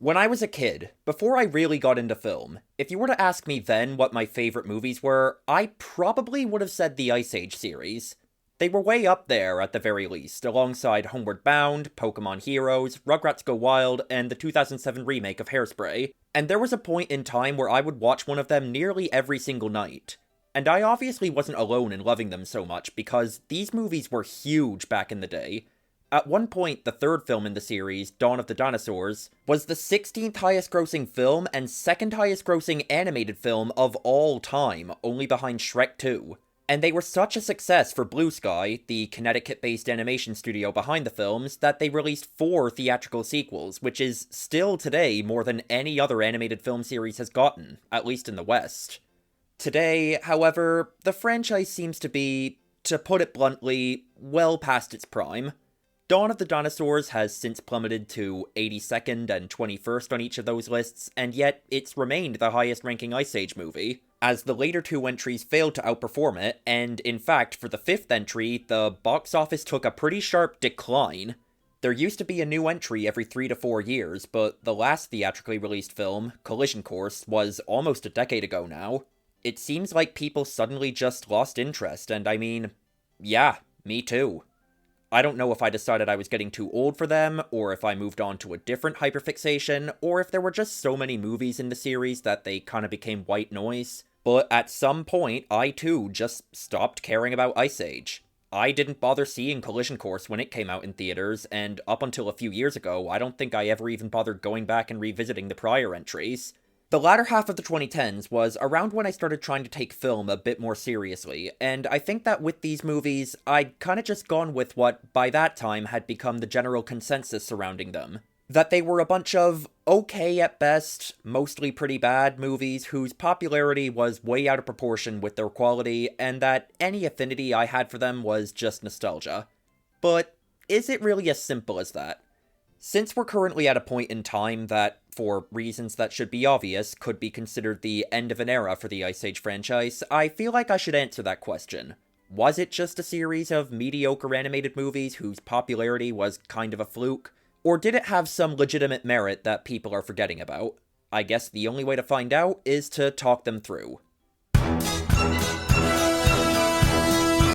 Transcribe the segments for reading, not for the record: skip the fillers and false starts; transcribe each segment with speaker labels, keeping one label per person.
Speaker 1: When I was a kid, before I really got into film, if you were to ask me then what my favorite movies were, I probably would have said the Ice Age series. They were way up there, at the very least, alongside Homeward Bound, Pokemon Heroes, Rugrats Go Wild, and the 2007 remake of Hairspray, and there was a point in time where I would watch one of them nearly every single night. And I obviously wasn't alone in loving them so much, because these movies were huge back in the day. At one point, the third film in the series, Dawn of the Dinosaurs, was the 16th highest grossing film and second highest grossing animated film of all time, only behind Shrek 2. And they were such a success for Blue Sky, the Connecticut-based animation studio behind the films, that they released 4 theatrical sequels, which is still today more than any other animated film series has gotten, at least in the West. Today, however, the franchise seems to be, to put it bluntly, well past its prime. Dawn of the Dinosaurs has since plummeted to 82nd and 21st on each of those lists, and yet it's remained the highest ranking Ice Age movie, as the later 2 entries failed to outperform it, and in fact, for the 5th entry, the box office took a pretty sharp decline. There used to be a new entry every 3 to 4 years, but the last theatrically released film, Collision Course, was almost a decade ago now. It seems like people suddenly just lost interest, and I mean, yeah, me too. I don't know if I decided I was getting too old for them, or if I moved on to a different hyperfixation, or if there were just so many movies in the series that they kinda became white noise. But at some point, I too just stopped caring about Ice Age. I didn't bother seeing Collision Course when it came out in theaters, and up until a few years ago, I don't think I ever even bothered going back and revisiting the prior entries. The latter half of the 2010s was around when I started trying to take film a bit more seriously, and I think that with these movies, I'd kinda just gone with what, by that time, had become the general consensus surrounding them. That they were a bunch of okay at best, mostly pretty bad movies whose popularity was way out of proportion with their quality, and that any affinity I had for them was just nostalgia. But is it really as simple as that? Since we're currently at a point in time that, for reasons that should be obvious, could be considered the end of an era for the Ice Age franchise, I feel like I should answer that question. Was it just a series of mediocre animated movies whose popularity was kind of a fluke? Or did it have some legitimate merit that people are forgetting about? I guess the only way to find out is to talk them through.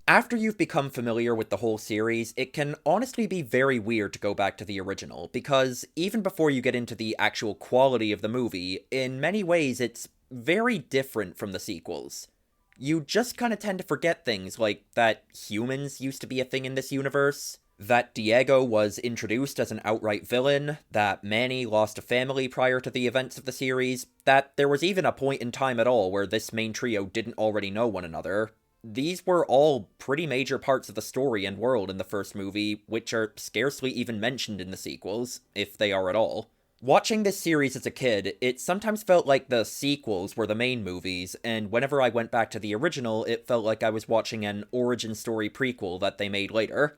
Speaker 1: After you've become familiar with the whole series, it can honestly be very weird to go back to the original, because even before you get into the actual quality of the movie, in many ways it's very different from the sequels. You just kinda tend to forget things like that humans used to be a thing in this universe, that Diego was introduced as an outright villain, that Manny lost a family prior to the events of the series, that there was even a point in time at all where this main trio didn't already know one another. These were all pretty major parts of the story and world in the first movie, which are scarcely even mentioned in the sequels, if they are at all. Watching this series as a kid, it sometimes felt like the sequels were the main movies, and whenever I went back to the original, it felt like I was watching an origin story prequel that they made later.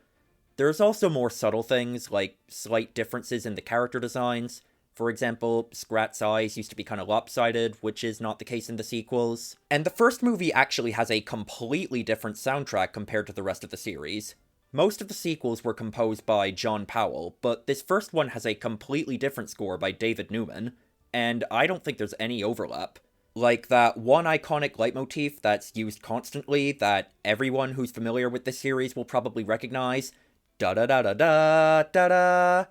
Speaker 1: There's also more subtle things, like slight differences in the character designs. For example, Scrat's eyes used to be kind of lopsided, which is not the case in the sequels. And the first movie actually has a completely different soundtrack compared to the rest of the series. Most of the sequels were composed by John Powell, but this first one has a completely different score by David Newman, and I don't think there's any overlap. Like that one iconic leitmotif that's used constantly that everyone who's familiar with this series will probably recognize. Da-da-da-da-da-da-da.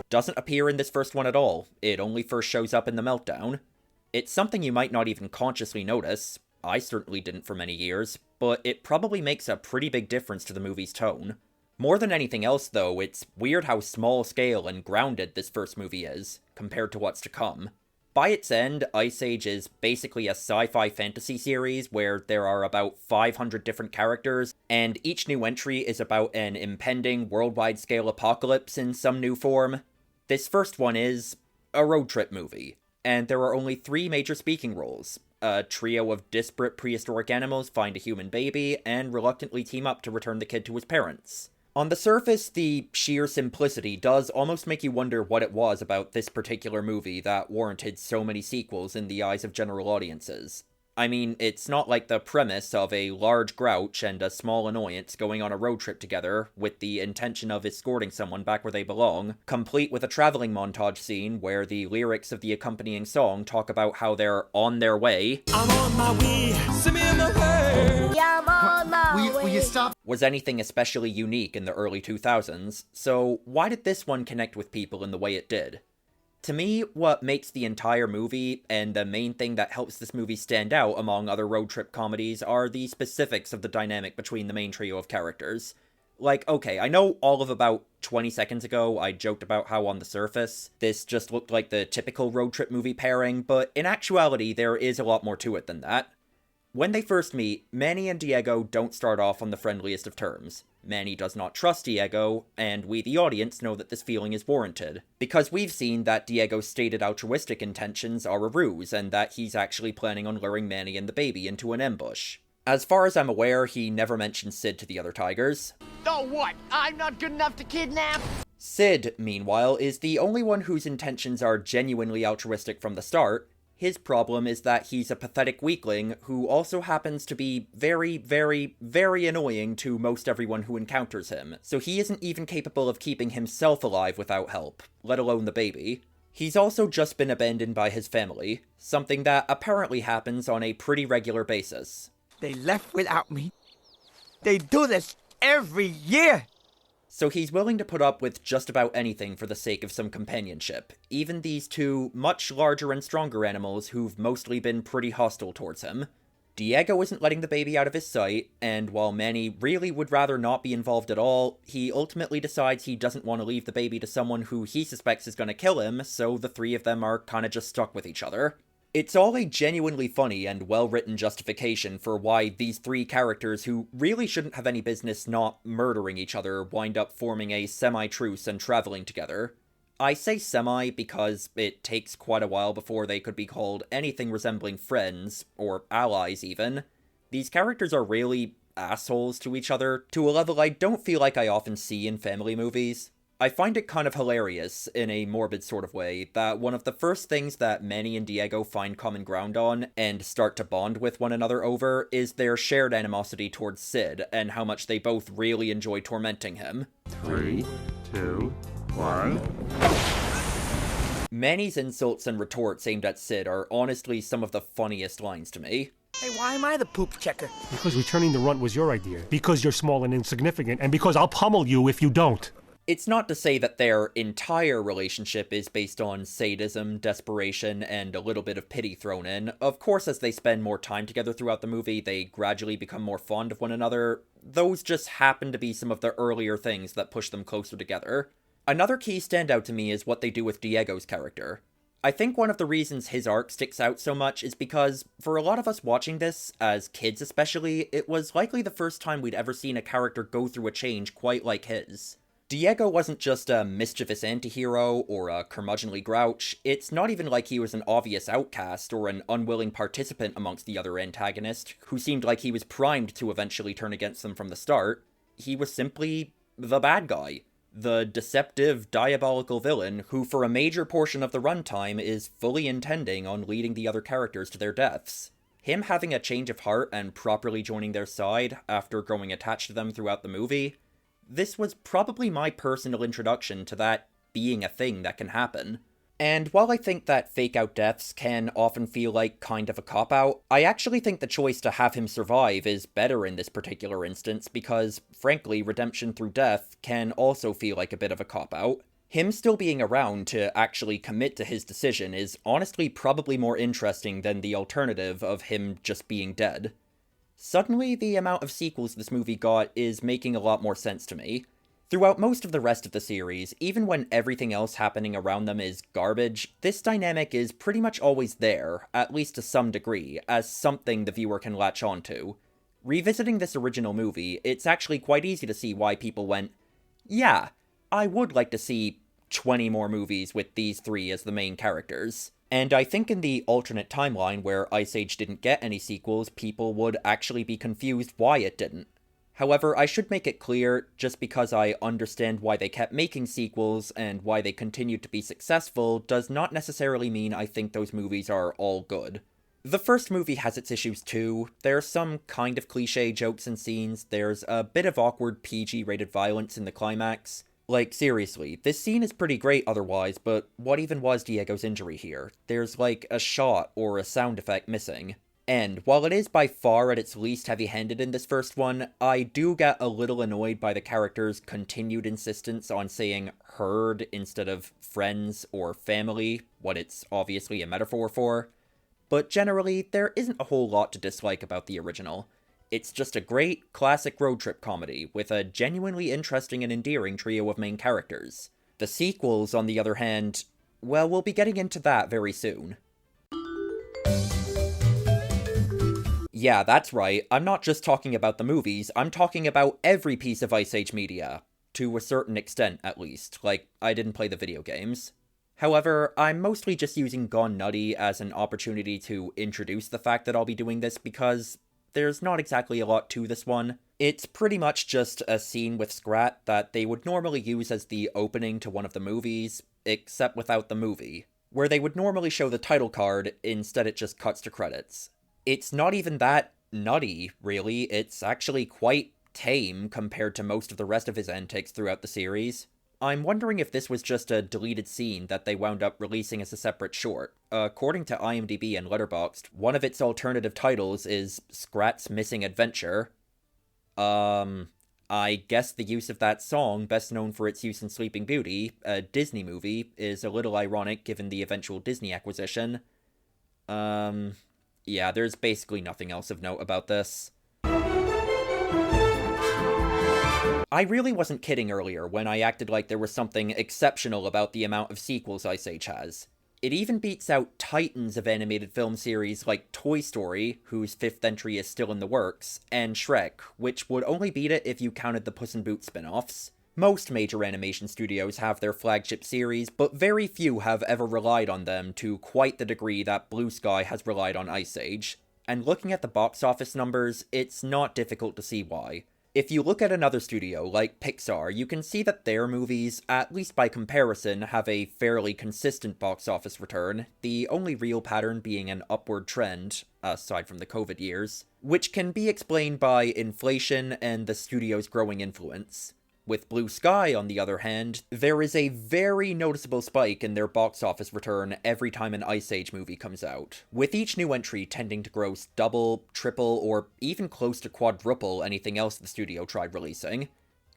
Speaker 1: Doesn't appear in this first one at all. It only first shows up in the Meltdown. It's something you might not even consciously notice. I certainly didn't for many years, but it probably makes a pretty big difference to the movie's tone. More than anything else, though, it's weird how small scale and grounded this first movie is, compared to what's to come. By its end, Ice Age is basically a sci-fi fantasy series where there are about 500 different characters, and each new entry is about an impending worldwide scale apocalypse in some new form. This first one is a road trip movie, and there are only 3 major speaking roles. A trio of disparate prehistoric animals find a human baby, and reluctantly team up to return the kid to his parents. On the surface, the sheer simplicity does almost make you wonder what it was about this particular movie that warranted so many sequels in the eyes of general audiences. I mean, it's not like the premise of a large grouch and a small annoyance going on a road trip together with the intention of escorting someone back where they belong, complete with a traveling montage scene where the lyrics of the accompanying song talk about how they're on their way. I'm on my way, send me on the way. Yeah, I'm on my way. Will you stop? Was anything especially unique in the early 2000s, so why did this one connect with people in the way it did? To me, what makes the entire movie, and the main thing that helps this movie stand out among other road trip comedies, are the specifics of the dynamic between the main trio of characters. Like, okay, I know all of about 20 seconds ago I joked about how on the surface this just looked like the typical road trip movie pairing, but in actuality there is a lot more to it than that. When they first meet, Manny and Diego don't start off on the friendliest of terms. Manny does not trust Diego, and we the audience know that this feeling is warranted, because we've seen that Diego's stated altruistic intentions are a ruse, and that he's actually planning on luring Manny and the baby into an ambush. As far as I'm aware, he never mentions Sid to the other tigers.
Speaker 2: Oh what? I'm not good enough to kidnap?
Speaker 1: Sid, meanwhile, is the only one whose intentions are genuinely altruistic from the start. His problem is that he's a pathetic weakling who also happens to be very, very, very annoying to most everyone who encounters him, so he isn't even capable of keeping himself alive without help, let alone the baby. He's also just been abandoned by his family, something that apparently happens on a pretty regular basis.
Speaker 2: They left without me. They do this every year!
Speaker 1: So he's willing to put up with just about anything for the sake of some companionship, even these two much larger and stronger animals who've mostly been pretty hostile towards him. Diego isn't letting the baby out of his sight, and while Manny really would rather not be involved at all, he ultimately decides he doesn't want to leave the baby to someone who he suspects is going to kill him, so the three of them are kinda just stuck with each other. It's all a genuinely funny and well-written justification for why these three characters who really shouldn't have any business not murdering each other wind up forming a semi-truce and traveling together. I say semi because it takes quite a while before they could be called anything resembling friends, or allies even. These characters are really assholes to each other, to a level I don't feel like I often see in family movies. I find it kind of hilarious, in a morbid sort of way, that one of the first things that Manny and Diego find common ground on, and start to bond with one another over, is their shared animosity towards Sid, and how much they both really enjoy tormenting him.
Speaker 3: 3, 2, 1...
Speaker 1: Manny's insults and retorts aimed at Sid are honestly some of the funniest lines to me.
Speaker 2: Hey, why am I the poop checker?
Speaker 4: Because returning the runt was your idea. Because you're small and insignificant, and because I'll pummel you if you don't.
Speaker 1: It's not to say that their entire relationship is based on sadism, desperation, and a little bit of pity thrown in. Of course, as they spend more time together throughout the movie, they gradually become more fond of one another. Those just happen to be some of the earlier things that push them closer together. Another key standout to me is what they do with Diego's character. I think one of the reasons his arc sticks out so much is because, for a lot of us watching this, as kids especially, it was likely the first time we'd ever seen a character go through a change quite like his. Diego wasn't just a mischievous antihero or a curmudgeonly grouch. It's not even like he was an obvious outcast or an unwilling participant amongst the other antagonists, who seemed like he was primed to eventually turn against them from the start. He was simply the bad guy. The deceptive, diabolical villain who for a major portion of the runtime is fully intending on leading the other characters to their deaths. Him having a change of heart and properly joining their side after growing attached to them throughout the movie, this was probably my personal introduction to that being a thing that can happen. And while I think that fake-out deaths can often feel like kind of a cop-out, I actually think the choice to have him survive is better in this particular instance because, frankly, redemption through death can also feel like a bit of a cop-out. Him still being around to actually commit to his decision is honestly probably more interesting than the alternative of him just being dead. Suddenly, the amount of sequels this movie got is making a lot more sense to me. Throughout most of the rest of the series, even when everything else happening around them is garbage, this dynamic is pretty much always there, at least to some degree, as something the viewer can latch onto. Revisiting this original movie, it's actually quite easy to see why people went, yeah, I would like to see 20 more movies with these three as the main characters. And I think in the alternate timeline where Ice Age didn't get any sequels, people would actually be confused why it didn't. However, I should make it clear, just because I understand why they kept making sequels and why they continued to be successful, does not necessarily mean I think those movies are all good. The first movie has its issues too. There's some kind of cliche jokes and scenes, there's a bit of awkward PG-rated violence in the climax. Like, seriously, this scene is pretty great otherwise, but what even was Diego's injury here? There's like a shot or a sound effect missing. And while it is by far at its least heavy-handed in this first one, I do get a little annoyed by the character's continued insistence on saying herd instead of friends or family, what it's obviously a metaphor for. But generally, there isn't a whole lot to dislike about the original. It's just a great, classic road trip comedy, with a genuinely interesting and endearing trio of main characters. The sequels, on the other hand, well, we'll be getting into that very soon. Yeah, that's right, I'm not just talking about the movies, I'm talking about every piece of Ice Age media. To a certain extent, at least. Like, I didn't play the video games. However, I'm mostly just using Gone Nutty as an opportunity to introduce the fact that I'll be doing this because there's not exactly a lot to this one. It's pretty much just a scene with Scrat that they would normally use as the opening to one of the movies, except without the movie, where they would normally show the title card, instead it just cuts to credits. It's not even that nutty, really, it's actually quite tame compared to most of the rest of his antics throughout the series. I'm wondering if this was just a deleted scene that they wound up releasing as a separate short. According to IMDb and Letterboxd, one of its alternative titles is Scrat's Missing Adventure. I guess the use of that song, best known for its use in Sleeping Beauty, a Disney movie, is a little ironic given the eventual Disney acquisition. Yeah, there's basically nothing else of note about this. I really wasn't kidding earlier when I acted like there was something exceptional about the amount of sequels Ice Age has. It even beats out titans of animated film series like Toy Story, whose 5th entry is still in the works, and Shrek, which would only beat it if you counted the Puss in Boots spin-offs. Most major animation studios have their flagship series, but very few have ever relied on them to quite the degree that Blue Sky has relied on Ice Age. And looking at the box office numbers, it's not difficult to see why. If you look at another studio, like Pixar, you can see that their movies, at least by comparison, have a fairly consistent box office return, the only real pattern being an upward trend, aside from the COVID years, which can be explained by inflation and the studio's growing influence. With Blue Sky, on the other hand, there is a very noticeable spike in their box office return every time an Ice Age movie comes out, with each new entry tending to gross double, triple, or even close to quadruple anything else the studio tried releasing.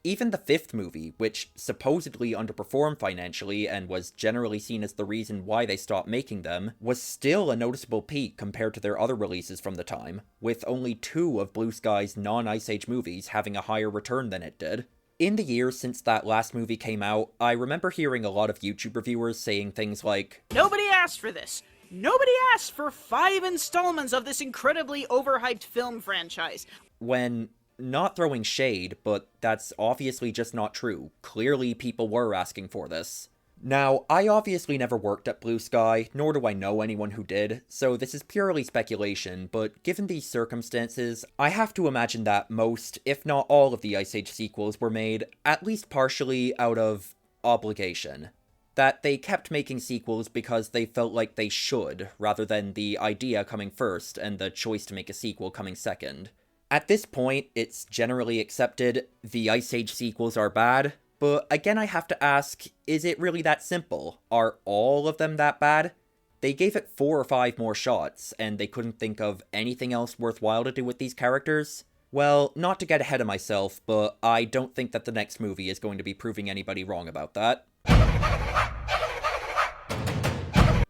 Speaker 1: Even the 5th movie, which supposedly underperformed financially and was generally seen as the reason why they stopped making them, was still a noticeable peak compared to their other releases from the time, with only 2 of Blue Sky's non-Ice Age movies having a higher return than it did. In the years since that last movie came out, I remember hearing a lot of YouTube reviewers saying things like,
Speaker 5: "Nobody asked for this. Nobody asked for 5 installments of this incredibly overhyped film franchise."
Speaker 1: When not throwing shade, but that's obviously just not true. Clearly people were asking for this. Now, I obviously never worked at Blue Sky, nor do I know anyone who did, so this is purely speculation, but given these circumstances, I have to imagine that most, if not all of the Ice Age sequels were made, at least partially, out of obligation. That they kept making sequels because they felt like they should, rather than the idea coming first and the choice to make a sequel coming second. At this point, it's generally accepted the Ice Age sequels are bad. But again, I have to ask, is it really that simple? Are all of them that bad? They gave it 4 or 5 more shots, and they couldn't think of anything else worthwhile to do with these characters? Well, not to get ahead of myself, but I don't think that the next movie is going to be proving anybody wrong about that.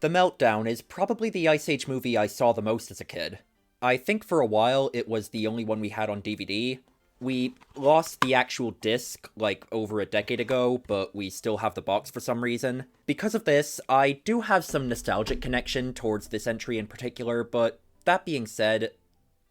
Speaker 1: The Meltdown is probably the Ice Age movie I saw the most as a kid. I think for a while it was the only one we had on DVD. We lost the actual disc, like, over a decade ago, but we still have the box for some reason. Because of this, I do have some nostalgic connection towards this entry in particular, but that being said,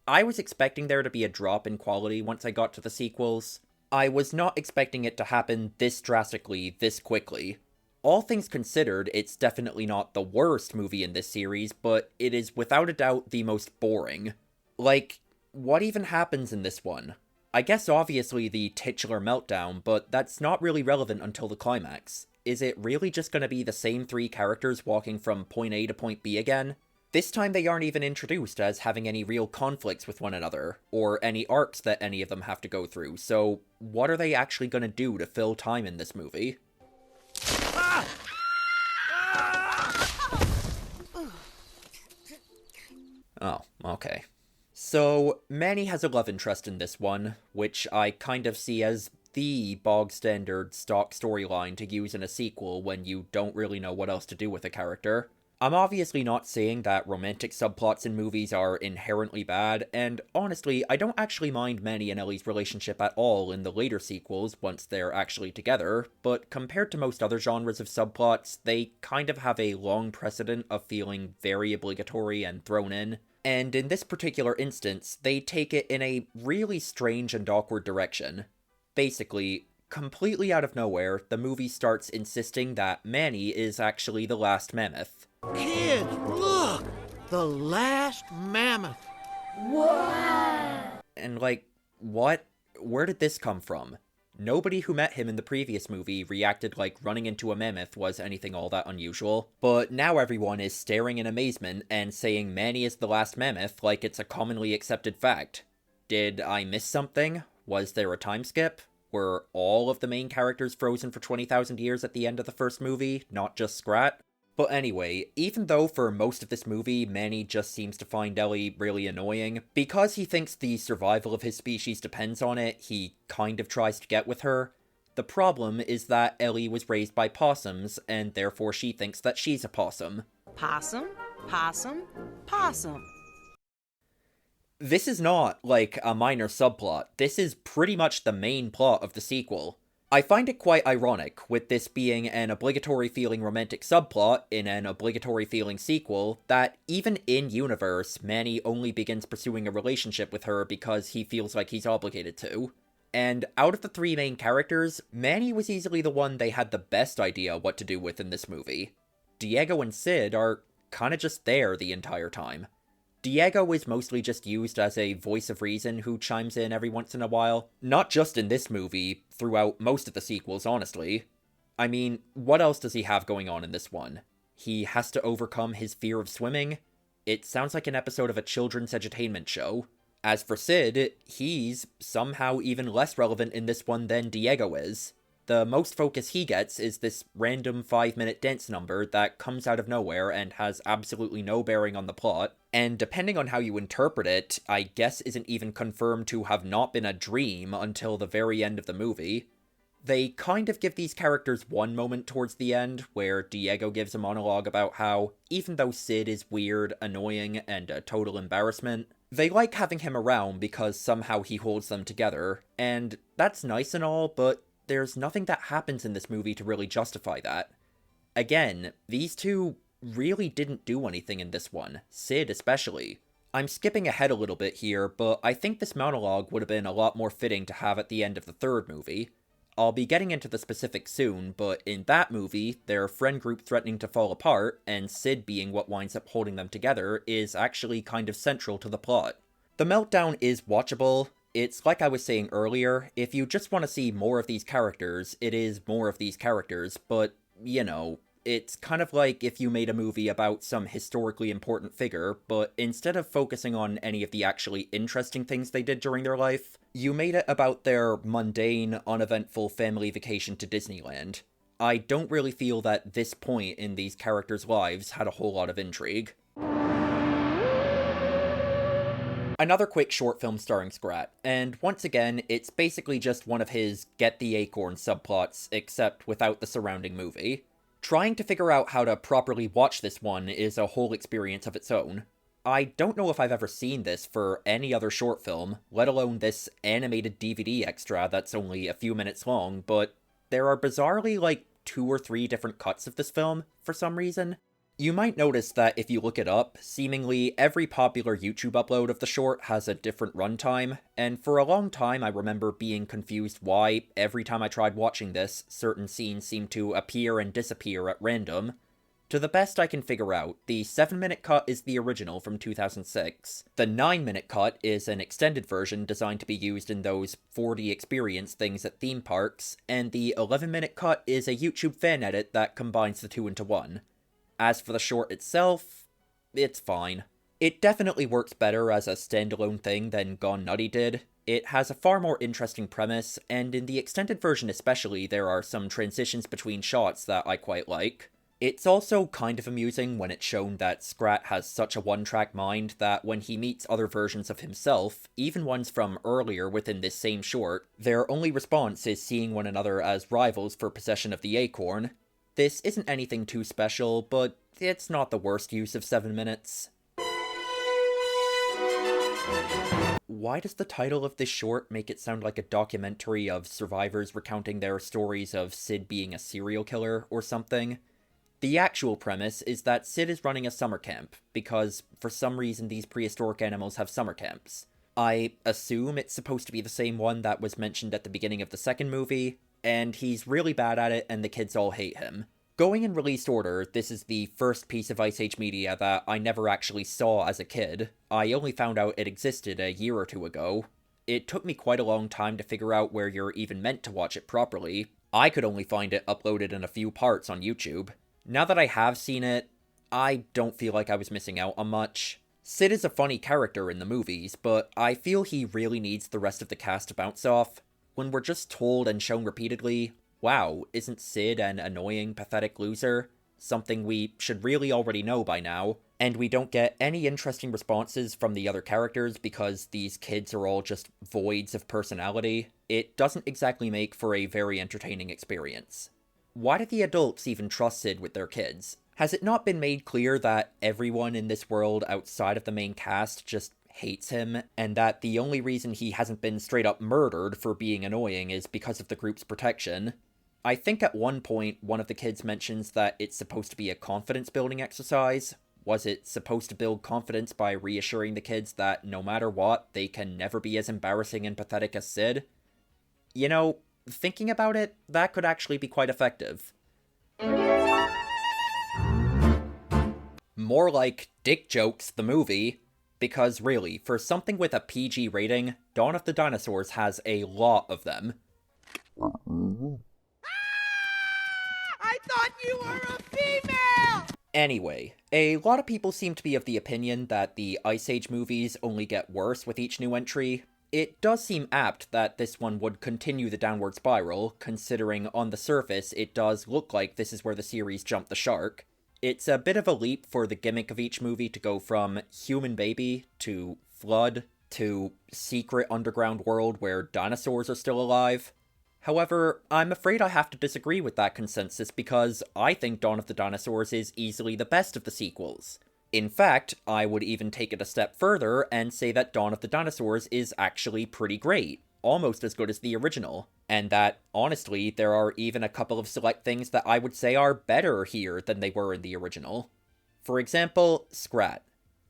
Speaker 1: I was expecting there to be a drop in quality once I got to the sequels. I was not expecting it to happen this drastically, this quickly. All things considered, it's definitely not the worst movie in this series, but it is without a doubt the most boring. Like, what even happens in this one? I guess obviously the titular meltdown, but that's not really relevant until the climax. Is it really just gonna be the same 3 characters walking from point A to point B again? This time they aren't even introduced as having any real conflicts with one another, or any arcs that any of them have to go through, so what are they actually gonna do to fill time in this movie? Oh, okay. So, Manny has a love interest in this one, which I kind of see as the bog-standard stock storyline to use in a sequel when you don't really know what else to do with a character. I'm obviously not saying that romantic subplots in movies are inherently bad, and honestly, I don't actually mind Manny and Ellie's relationship at all in the later sequels once they're actually together, but compared to most other genres of subplots, they kind of have a long precedent of feeling very obligatory and thrown in. And in this particular instance, they take it in a really strange and awkward direction. Basically, completely out of nowhere, the movie starts insisting that Manny is actually the last mammoth.
Speaker 2: Kids, look! The last mammoth.
Speaker 1: And like, what? Where did this come from? Nobody who met him in the previous movie reacted like running into a mammoth was anything all that unusual, but now everyone is staring in amazement and saying Manny is the last mammoth like it's a commonly accepted fact. Did I miss something? Was there a time skip? Were all of the main characters frozen for 20,000 years at the end of the first movie, not just Scrat? But anyway, even though for most of this movie Manny just seems to find Ellie really annoying, because he thinks the survival of his species depends on it, he kind of tries to get with her. The problem is that Ellie was raised by possums, and therefore she thinks that she's a possum.
Speaker 6: Possum, possum, possum.
Speaker 1: This is not, like, a minor subplot. This is pretty much the main plot of the sequel. I find it quite ironic, with this being an obligatory-feeling romantic subplot in an obligatory-feeling sequel, that even in-universe, Manny only begins pursuing a relationship with her because he feels like he's obligated to. And out of the three main characters, Manny was easily the one they had the best idea what to do with in this movie. Diego and Sid are kinda just there the entire time. Diego is mostly just used as a voice of reason who chimes in every once in a while. Not just in this movie, throughout most of the sequels, honestly. I mean, what else does he have going on in this one? He has to overcome his fear of swimming? It sounds like an episode of a children's edutainment show. As for Sid, he's somehow even less relevant in this one than Diego is. The most focus he gets is this random 5-minute dance number that comes out of nowhere and has absolutely no bearing on the plot, and depending on how you interpret it, I guess isn't even confirmed to have not been a dream until the very end of the movie. They kind of give these characters one moment towards the end, where Diego gives a monologue about how, even though Sid is weird, annoying, and a total embarrassment, they like having him around because somehow he holds them together, and that's nice and all, but there's nothing that happens in this movie to really justify that. Again, these two really didn't do anything in this one, Sid especially. I'm skipping ahead a little bit here, but I think this monologue would have been a lot more fitting to have at the end of the third movie. I'll be getting into the specifics soon, but in that movie, their friend group threatening to fall apart, and Sid being what winds up holding them together, is actually kind of central to the plot. The Meltdown is watchable. It's like I was saying earlier, if you just want to see more of these characters, it is more of these characters, but, you know, it's kind of like if you made a movie about some historically important figure, but instead of focusing on any of the actually interesting things they did during their life, you made it about their mundane, uneventful family vacation to Disneyland. I don't really feel that this point in these characters' lives had a whole lot of intrigue. Another quick short film starring Scrat, and once again, it's basically just one of his get the acorn subplots, except without the surrounding movie. Trying to figure out how to properly watch this one is a whole experience of its own. I don't know if I've ever seen this for any other short film, let alone this animated DVD extra that's only a few minutes long, but there are bizarrely like 2 or 3 different cuts of this film, for some reason. You might notice that if you look it up, seemingly every popular YouTube upload of the short has a different runtime, and for a long time I remember being confused why, every time I tried watching this, certain scenes seemed to appear and disappear at random. To the best I can figure out, the 7-minute cut is the original from 2006. The 9-minute cut is an extended version designed to be used in those 4D experience things at theme parks, and the 11-minute cut is a YouTube fan edit that combines the two into one. As for the short itself, it's fine. It definitely works better as a standalone thing than Gone Nutty did. It has a far more interesting premise, and in the extended version especially, there are some transitions between shots that I quite like. It's also kind of amusing when it's shown that Scrat has such a one-track mind that when he meets other versions of himself, even ones from earlier within this same short, their only response is seeing one another as rivals for possession of the acorn. This isn't anything too special, but it's not the worst use of 7 minutes. Why does the title of this short make it sound like a documentary of survivors recounting their stories of Sid being a serial killer or something? The actual premise is that Sid is running a summer camp, because for some reason these prehistoric animals have summer camps. I assume it's supposed to be the same one that was mentioned at the beginning of the second movie, and he's really bad at it and the kids all hate him. Going in release order, this is the first piece of Ice Age media that I never actually saw as a kid. I only found out it existed a year or two ago. It took me quite a long time to figure out where you're even meant to watch it properly. I could only find it uploaded in a few parts on YouTube. Now that I have seen it, I don't feel like I was missing out on much. Sid is a funny character in the movies, but I feel he really needs the rest of the cast to bounce off. When we're just told and shown repeatedly, wow, isn't Sid an annoying, pathetic loser? Something we should really already know by now. And we don't get any interesting responses from the other characters because these kids are all just voids of personality. It doesn't exactly make for a very entertaining experience. Why do the adults even trust Sid with their kids? Has it not been made clear that everyone in this world outside of the main cast just hates him, and that the only reason he hasn't been straight up murdered for being annoying is because of the group's protection? I think at one point one of the kids mentions that it's supposed to be a confidence building exercise. Was it supposed to build confidence by reassuring the kids that no matter what, they can never be as embarrassing and pathetic as Sid? You know, thinking about it, that could actually be quite effective. More like Dick Jokes, the movie, because really, for something with a PG rating, Dawn of the Dinosaurs has a lot of them.
Speaker 2: I thought you were a female!
Speaker 1: Anyway, a lot of people seem to be of the opinion that the Ice Age movies only get worse with each new entry. It does seem apt that this one would continue the downward spiral, considering on the surface it does look like this is where the series jumped the shark. It's a bit of a leap for the gimmick of each movie to go from human baby to flood to secret underground world where dinosaurs are still alive. However, I'm afraid I have to disagree with that consensus because I think Dawn of the Dinosaurs is easily the best of the sequels. In fact, I would even take it a step further and say that Dawn of the Dinosaurs is actually pretty great, almost as good as the original, and that, honestly, there are even a couple of select things that I would say are better here than they were in the original. For example, Scrat.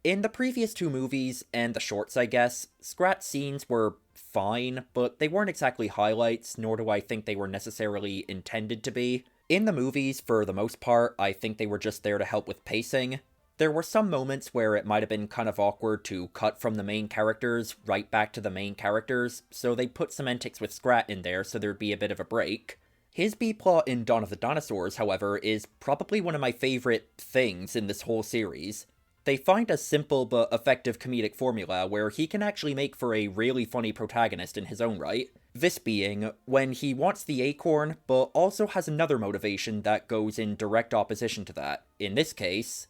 Speaker 1: In the previous two movies, and the shorts I guess, Scrat scenes were fine, but they weren't exactly highlights, nor do I think they were necessarily intended to be. In the movies, for the most part, I think they were just there to help with pacing. There were some moments where it might have been kind of awkward to cut from the main characters right back to the main characters, so they put some antics with Scrat in there so there'd be a bit of a break. His B-plot in Dawn of the Dinosaurs, however, is probably one of my favorite things in this whole series. They find a simple but effective comedic formula where he can actually make for a really funny protagonist in his own right. This being, when he wants the acorn, but also has another motivation that goes in direct opposition to that. In this case...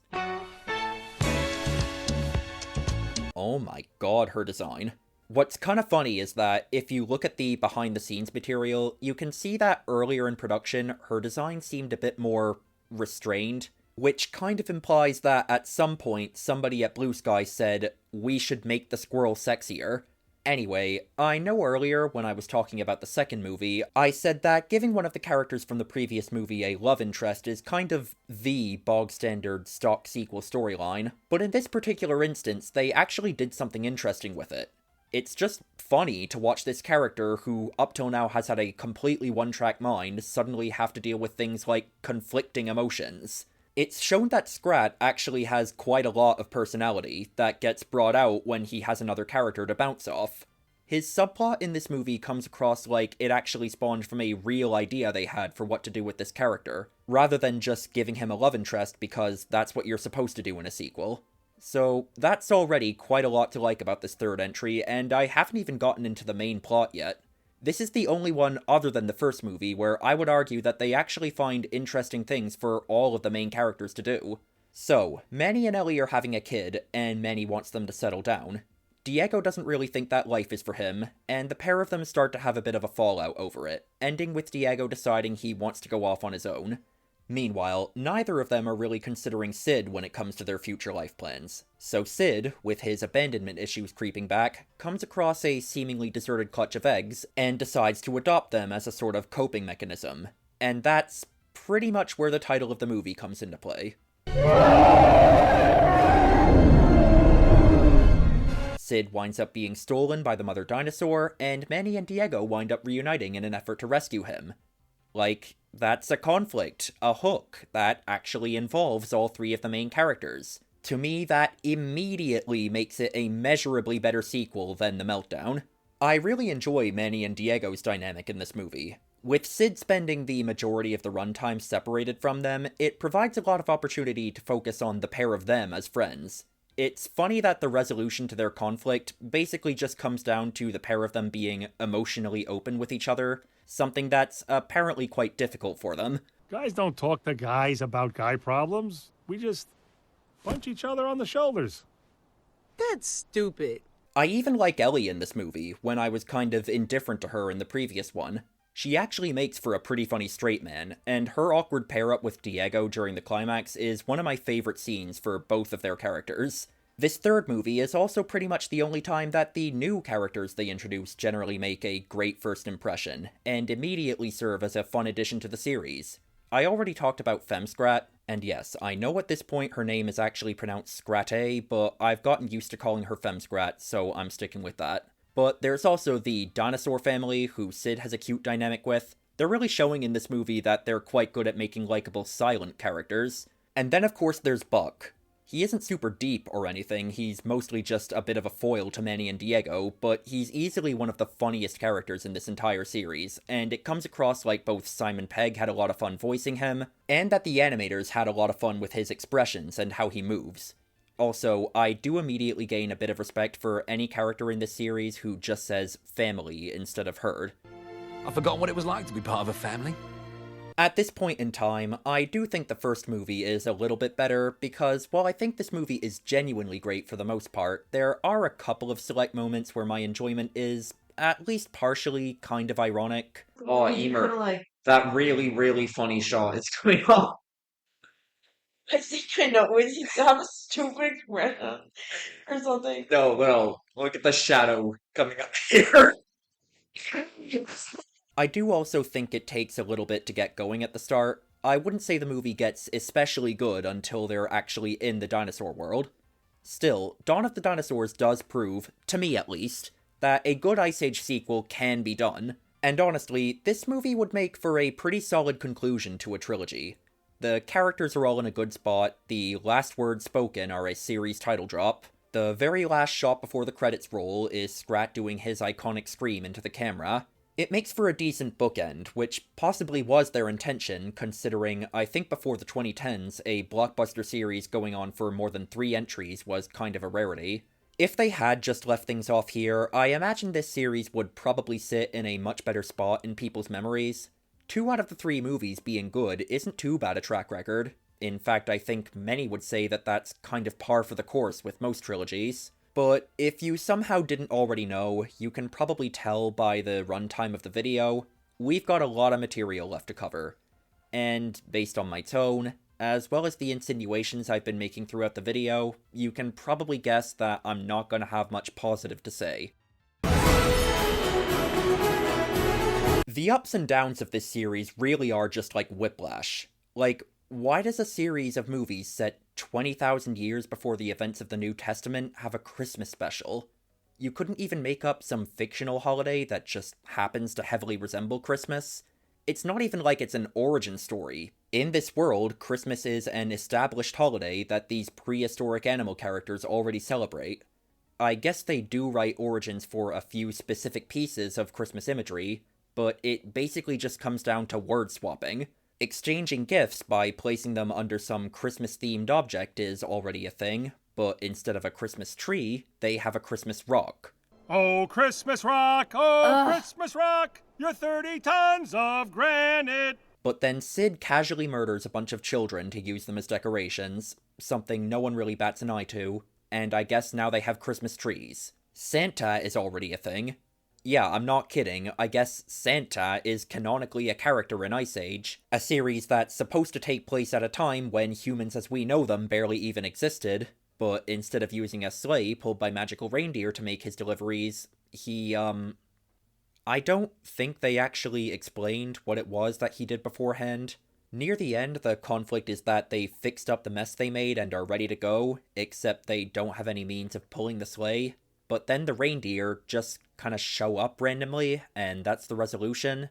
Speaker 1: oh my god, her design. What's kind of funny is that if you look at the behind-the-scenes material, you can see that earlier in production, her design seemed a bit more restrained, which kind of implies that at some point somebody at Blue Sky said, we should make the squirrel sexier. Anyway, I know earlier when I was talking about the second movie, I said that giving one of the characters from the previous movie a love interest is kind of the bog-standard stock sequel storyline, but in this particular instance, they actually did something interesting with it. It's just funny to watch this character who up till now has had a completely one-track mind suddenly have to deal with things like conflicting emotions. It's shown that Scrat actually has quite a lot of personality that gets brought out when he has another character to bounce off. His subplot in this movie comes across like it actually spawned from a real idea they had for what to do with this character, rather than just giving him a love interest because that's what you're supposed to do in a sequel. So that's already quite a lot to like about this third entry, and I haven't even gotten into the main plot yet. This is the only one other than the first movie where I would argue that they actually find interesting things for all of the main characters to do. So, Manny and Ellie are having a kid, and Manny wants them to settle down. Diego doesn't really think that life is for him, and the pair of them start to have a bit of a fallout over it, ending with Diego deciding he wants to go off on his own. Meanwhile, neither of them are really considering Sid when it comes to their future life plans. So Sid, with his abandonment issues creeping back, comes across a seemingly deserted clutch of eggs, and decides to adopt them as a sort of coping mechanism. And that's pretty much where the title of the movie comes into play. Sid winds up being stolen by the mother dinosaur, and Manny and Diego wind up reuniting in an effort to rescue him. Like, that's a conflict, a hook, that actually involves all three of the main characters. To me, that immediately makes it a measurably better sequel than The Meltdown. I really enjoy Manny and Diego's dynamic in this movie. With Sid spending the majority of the runtime separated from them, it provides a lot of opportunity to focus on the pair of them as friends. It's funny that the resolution to their conflict basically just comes down to the pair of them being emotionally open with each other, something that's apparently quite difficult for them.
Speaker 4: Guys don't talk to guys about guy problems. We just punch each other on the shoulders.
Speaker 6: That's stupid.
Speaker 1: I even like Ellie in this movie, when I was kind of indifferent to her in the previous one. She actually makes for a pretty funny straight man, and her awkward pair-up with Diego during the climax is one of my favorite scenes for both of their characters. This third movie is also pretty much the only time that the new characters they introduce generally make a great first impression, and immediately serve as a fun addition to the series. I already talked about Femscrat, and yes, I know at this point her name is actually pronounced Scrat, but I've gotten used to calling her Femscrat, so I'm sticking with that. But there's also the Dinosaur family, who Sid has a cute dynamic with. They're really showing in this movie that they're quite good at making likable silent characters. And then of course there's Buck. He isn't super deep or anything, he's mostly just a bit of a foil to Manny and Diego, but he's easily one of the funniest characters in this entire series, and it comes across like both Simon Pegg had a lot of fun voicing him, and that the animators had a lot of fun with his expressions and how he moves. Also, I do immediately gain a bit of respect for any character in this series who just says family instead of herd.
Speaker 7: I've forgotten what it was like to be part of a family.
Speaker 1: At this point in time, I do think the first movie is a little bit better, because while I think this movie is genuinely great for the most part, there are a couple of select moments where my enjoyment is, at least partially, kind of ironic. Oh, Emer, that really, really funny shot is going on.
Speaker 8: I think I know when you have a stupid expression or something.
Speaker 1: No, look at the shadow coming up here. I do also think it takes a little bit to get going at the start. I wouldn't say the movie gets especially good until they're actually in the dinosaur world. Still, Dawn of the Dinosaurs does prove, to me at least, that a good Ice Age sequel can be done. And honestly, this movie would make for a pretty solid conclusion to a trilogy. The characters are all in a good spot, the last words spoken are a series title drop, the very last shot before the credits roll is Scrat doing his iconic scream into the camera. It makes for a decent bookend, which possibly was their intention, considering I think before the 2010s, a blockbuster series going on for more than 3 entries was kind of a rarity. If they had just left things off here, I imagine this series would probably sit in a much better spot in people's memories. 2 out of the 3 movies being good isn't too bad a track record. In fact, I think many would say that that's kind of par for the course with most trilogies. But if you somehow didn't already know, you can probably tell by the runtime of the video, we've got a lot of material left to cover. And based on my tone, as well as the insinuations I've been making throughout the video, you can probably guess that I'm not going to have much positive to say. The ups and downs of this series really are just like Whiplash. Like, why does a series of movies set 20,000 years before the events of the New Testament have a Christmas special? You couldn't even make up some fictional holiday that just happens to heavily resemble Christmas? It's not even like it's an origin story. In this world, Christmas is an established holiday that these prehistoric animal characters already celebrate. I guess they do write origins for a few specific pieces of Christmas imagery, but it basically just comes down to word swapping. Exchanging gifts by placing them under some Christmas-themed object is already a thing, but instead of a Christmas tree, they have a Christmas rock.
Speaker 4: Oh, Christmas rock, oh, Christmas rock, you're 30 tons of granite.
Speaker 1: But then Sid casually murders a bunch of children to use them as decorations, something no one really bats an eye to, and I guess now they have Christmas trees. Santa is already a thing. Yeah, I'm not kidding, I guess Santa is canonically a character in Ice Age, a series that's supposed to take place at a time when humans as we know them barely even existed, but instead of using a sleigh pulled by magical reindeer to make his deliveries, he, I don't think they actually explained what it was that he did beforehand. Near the end, the conflict is that they fixed up the mess they made and are ready to go, except they don't have any means of pulling the sleigh. But then the reindeer just kind of show up randomly, and that's the resolution.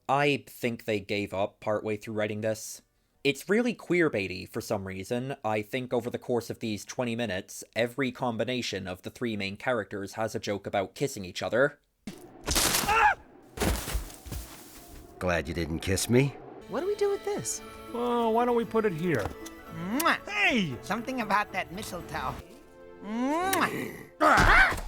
Speaker 1: I think they gave up partway through writing this. It's really queerbaity for some reason. I think over the course of these 20 minutes, every combination of the three main characters has a joke about kissing each other.
Speaker 9: Glad you didn't kiss me.
Speaker 6: What do we do with this?
Speaker 4: Well, why don't we put it here?
Speaker 2: Mwah.
Speaker 4: Hey!
Speaker 2: Something about that mistletoe. Mwah.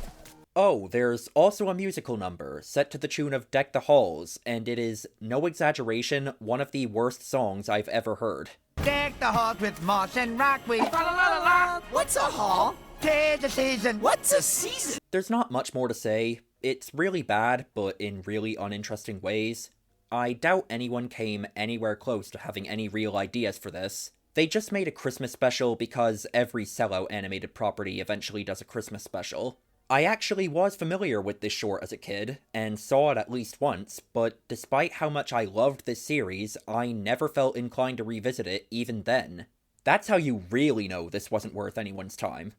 Speaker 1: Oh, there's also a musical number, set to the tune of Deck the Halls, and it is, no exaggeration, one of the worst songs I've ever heard.
Speaker 2: Deck the halls with moss and rockweed. Fa-la-la-la-la.
Speaker 6: What's a hall?
Speaker 2: 'Tis the season.
Speaker 6: What's a season?
Speaker 1: There's not much more to say. It's really bad, but in really uninteresting ways. I doubt anyone came anywhere close to having any real ideas for this. They just made a Christmas special because every sellout animated property eventually does a Christmas special. I actually was familiar with this short as a kid, and saw it at least once, but despite how much I loved this series, I never felt inclined to revisit it even then. That's how you really know this wasn't worth anyone's time.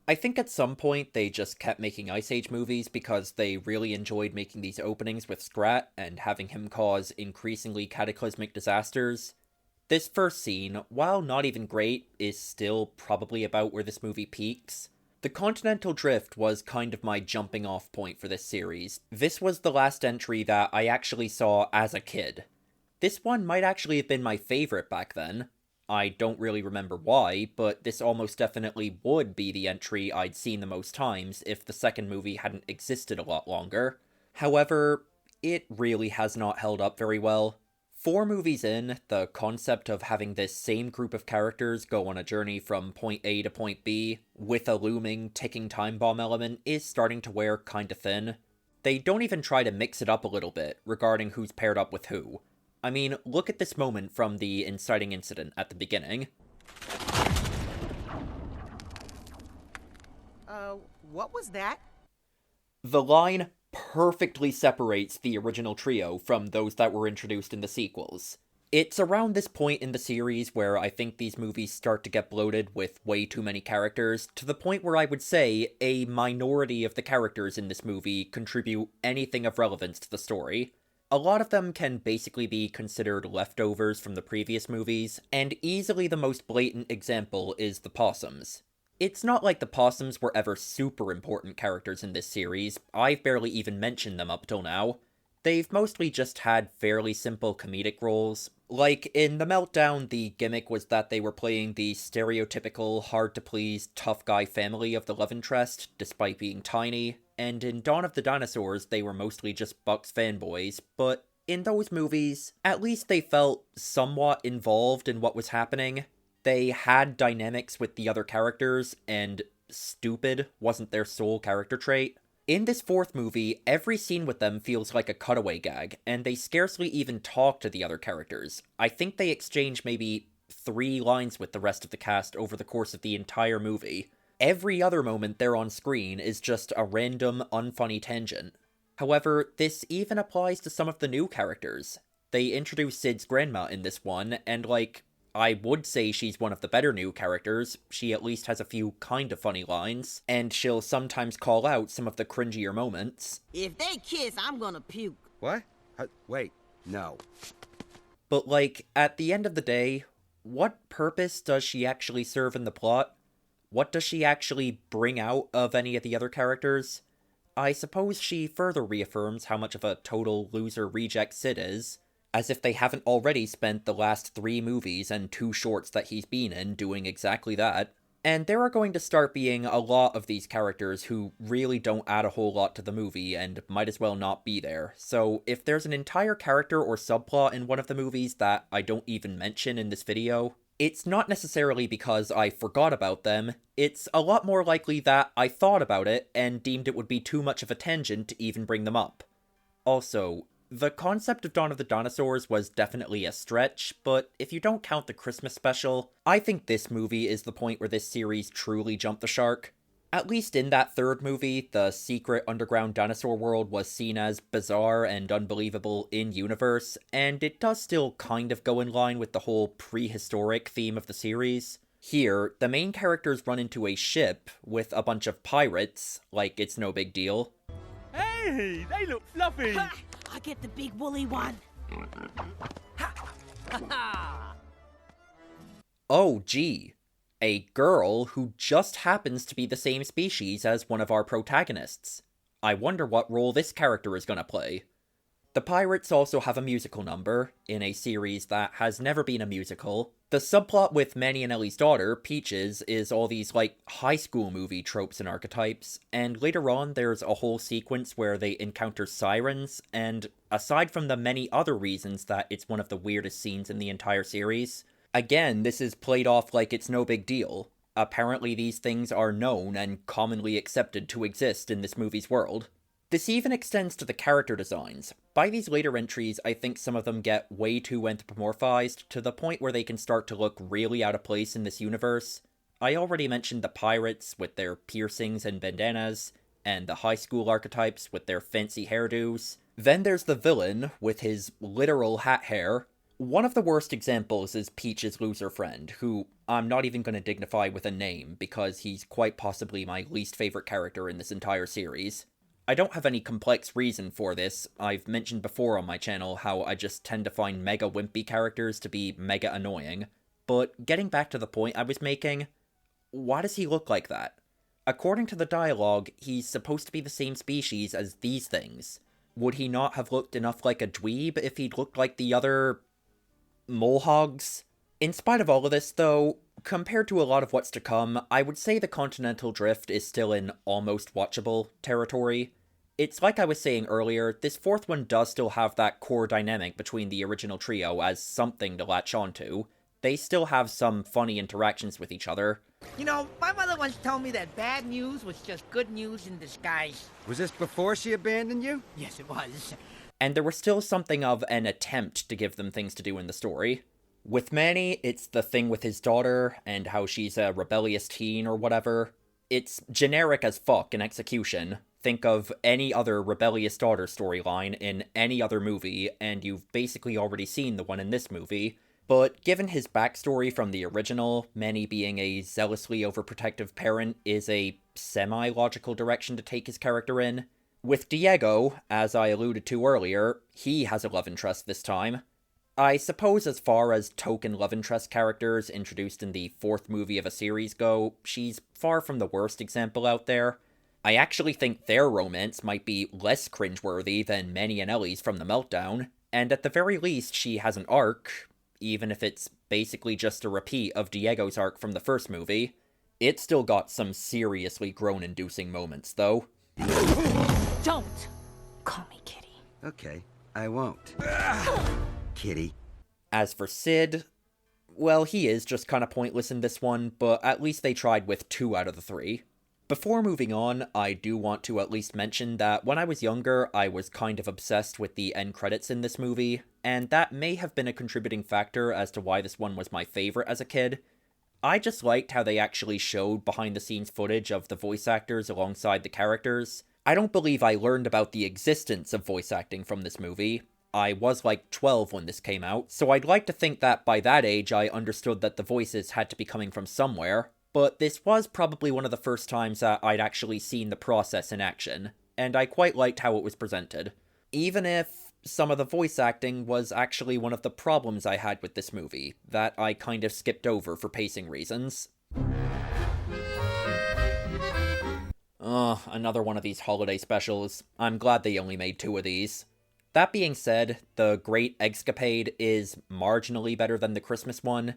Speaker 1: I think at some point they just kept making Ice Age movies because they really enjoyed making these openings with Scrat and having him cause increasingly cataclysmic disasters. This first scene, while not even great, is still probably about where this movie peaks. The Continental Drift was kind of my jumping off point for this series. This was the last entry that I actually saw as a kid. This one might actually have been my favorite back then. I don't really remember why, but this almost definitely would be the entry I'd seen the most times if the second movie hadn't existed a lot longer. However, it really has not held up very well. 4 movies in, the concept of having this same group of characters go on a journey from point A to point B, with a looming, ticking time bomb element, is starting to wear kinda thin. They don't even try to mix it up a little bit, regarding who's paired up with who. I mean, look at this moment from the inciting incident at the beginning.
Speaker 6: What was that?
Speaker 1: The line perfectly separates the original trio from those that were introduced in the sequels. It's around this point in the series where I think these movies start to get bloated with way too many characters, to the point where I would say a minority of the characters in this movie contribute anything of relevance to the story. A lot of them can basically be considered leftovers from the previous movies, and easily the most blatant example is the possums. It's not like the possums were ever super important characters in this series. I've barely even mentioned them up till now. They've mostly just had fairly simple comedic roles. Like, in the Meltdown, the gimmick was that they were playing the stereotypical, hard-to-please, tough guy family of the love interest, despite being tiny, and in Dawn of the Dinosaurs, they were mostly just Bucks fanboys, but in those movies, at least they felt somewhat involved in what was happening. They had dynamics with the other characters, and stupid wasn't their sole character trait. In this 4th movie, every scene with them feels like a cutaway gag, and they scarcely even talk to the other characters. I think they exchange maybe 3 lines with the rest of the cast over the course of the entire movie. Every other moment they're on screen is just a random, unfunny tangent. However, this even applies to some of the new characters. They introduce Sid's grandma in this one, and I would say she's one of the better new characters. She at least has a few kind of funny lines, and she'll sometimes call out some of the cringier moments.
Speaker 6: If they kiss, I'm gonna puke.
Speaker 9: What? Wait, no.
Speaker 1: But at the end of the day, what purpose does she actually serve in the plot? What does she actually bring out of any of the other characters? I suppose she further reaffirms how much of a total loser reject Sid is. as if they haven't already spent the last 3 movies and 2 shorts that he's been in doing exactly that. And there are going to start being a lot of these characters who really don't add a whole lot to the movie and might as well not be there. So if there's an entire character or subplot in one of the movies that I don't even mention in this video, it's not necessarily because I forgot about them, it's a lot more likely that I thought about it and deemed it would be too much of a tangent to even bring them up. Also, the concept of Dawn of the Dinosaurs was definitely a stretch, but if you don't count the Christmas special, I think this movie is the point where this series truly jumped the shark. At least in that 3rd movie, the secret underground dinosaur world was seen as bizarre and unbelievable in-universe, and it does still kind of go in line with the whole prehistoric theme of the series. Here, the main characters run into a ship with a bunch of pirates, like it's no big deal.
Speaker 2: Hey, they look fluffy.
Speaker 6: I get the big woolly one.
Speaker 1: Oh, gee. A girl who just happens to be the same species as one of our protagonists. I wonder what role this character is gonna play. The pirates also have a musical number, in a series that has never been a musical. The subplot with Manny and Ellie's daughter, Peaches, is all these, high school movie tropes and archetypes, and later on there's a whole sequence where they encounter sirens, and aside from the many other reasons that it's one of the weirdest scenes in the entire series, again, this is played off like it's no big deal. Apparently these things are known and commonly accepted to exist in this movie's world. This even extends to the character designs. By these later entries, I think some of them get way too anthropomorphized, to the point where they can start to look really out of place in this universe. I already mentioned the pirates with their piercings and bandanas, and the high school archetypes with their fancy hairdos. Then there's the villain with his literal hat hair. One of the worst examples is Peach's loser friend, who I'm not even going to dignify with a name, because he's quite possibly my least favorite character in this entire series. I don't have any complex reason for this. I've mentioned before on my channel how I just tend to find mega wimpy characters to be mega annoying. But getting back to the point I was making, why does he look like that? According to the dialogue, he's supposed to be the same species as these things. Would he not have looked enough like a dweeb if he'd looked like the other molehogs? In spite of all of this, though, compared to a lot of what's to come, I would say the Continental Drift is still in almost watchable territory. It's like I was saying earlier, this 4th one does still have that core dynamic between the original trio as something to latch onto. They still have some funny interactions with each other.
Speaker 2: You know, my mother once told me that bad news was just good news in disguise.
Speaker 9: Was this before she abandoned you?
Speaker 2: Yes, it was.
Speaker 1: And there was still something of an attempt to give them things to do in the story. With Manny, it's the thing with his daughter, and how she's a rebellious teen or whatever. It's generic as fuck in execution. Think of any other rebellious daughter storyline in any other movie, and you've basically already seen the one in this movie. But given his backstory from the original, Manny being a zealously overprotective parent is a semi-logical direction to take his character in. With Diego, as I alluded to earlier, he has a love interest this time. I suppose as far as token love interest characters introduced in the 4th movie of a series go, she's far from the worst example out there. I actually think their romance might be less cringeworthy than Manny and Ellie's from the Meltdown, and at the very least she has an arc, even if it's basically just a repeat of Diego's arc from the first movie. It's still got some seriously groan-inducing moments, though.
Speaker 6: Don't call me Kitty.
Speaker 9: Okay, I won't. Kitty.
Speaker 1: As for Sid, well, he is just kind of pointless in this one, but at least they tried with 2 out of the 3. Before moving on, I do want to at least mention that when I was younger, I was kind of obsessed with the end credits in this movie, and that may have been a contributing factor as to why this one was my favorite as a kid. I just liked how they actually showed behind-the-scenes footage of the voice actors alongside the characters. I don't believe I learned about the existence of voice acting from this movie. I was like 12 when this came out, so I'd like to think that by that age I understood that the voices had to be coming from somewhere, but this was probably one of the first times that I'd actually seen the process in action, and I quite liked how it was presented. Even if some of the voice acting was actually one of the problems I had with this movie, that I kind of skipped over for pacing reasons. Another one of these holiday specials. I'm glad they only made 2 of these. That being said, the Great Egg-scapade is marginally better than the Christmas one.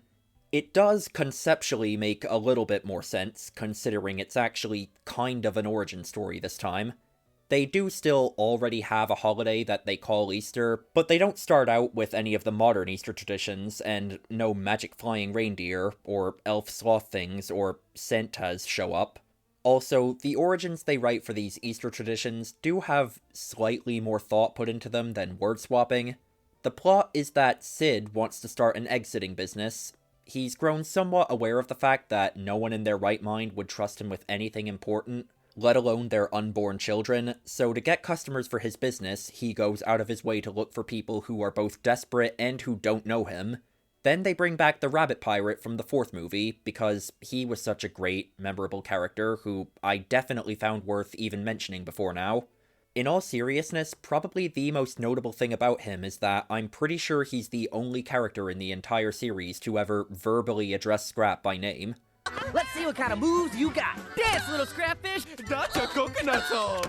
Speaker 1: It does conceptually make a little bit more sense, considering it's actually kind of an origin story this time. They do still already have a holiday that they call Easter, but they don't start out with any of the modern Easter traditions, and no magic flying reindeer, or elf sloth things, or Santas show up. Also, the origins they write for these Easter traditions do have slightly more thought put into them than word swapping. The plot is that Sid wants to start an egg-sitting business. He's grown somewhat aware of the fact that no one in their right mind would trust him with anything important, let alone their unborn children, so to get customers for his business, he goes out of his way to look for people who are both desperate and who don't know him. Then they bring back the rabbit pirate from the fourth movie, because he was such a great, memorable character who I definitely found worth even mentioning before now. In all seriousness, probably the most notable thing about him is that I'm pretty sure he's the only character in the entire series to ever verbally address Scrat by name.
Speaker 2: Let's see what kind of moves you got. Dance, little scrapfish. That's a coconut song.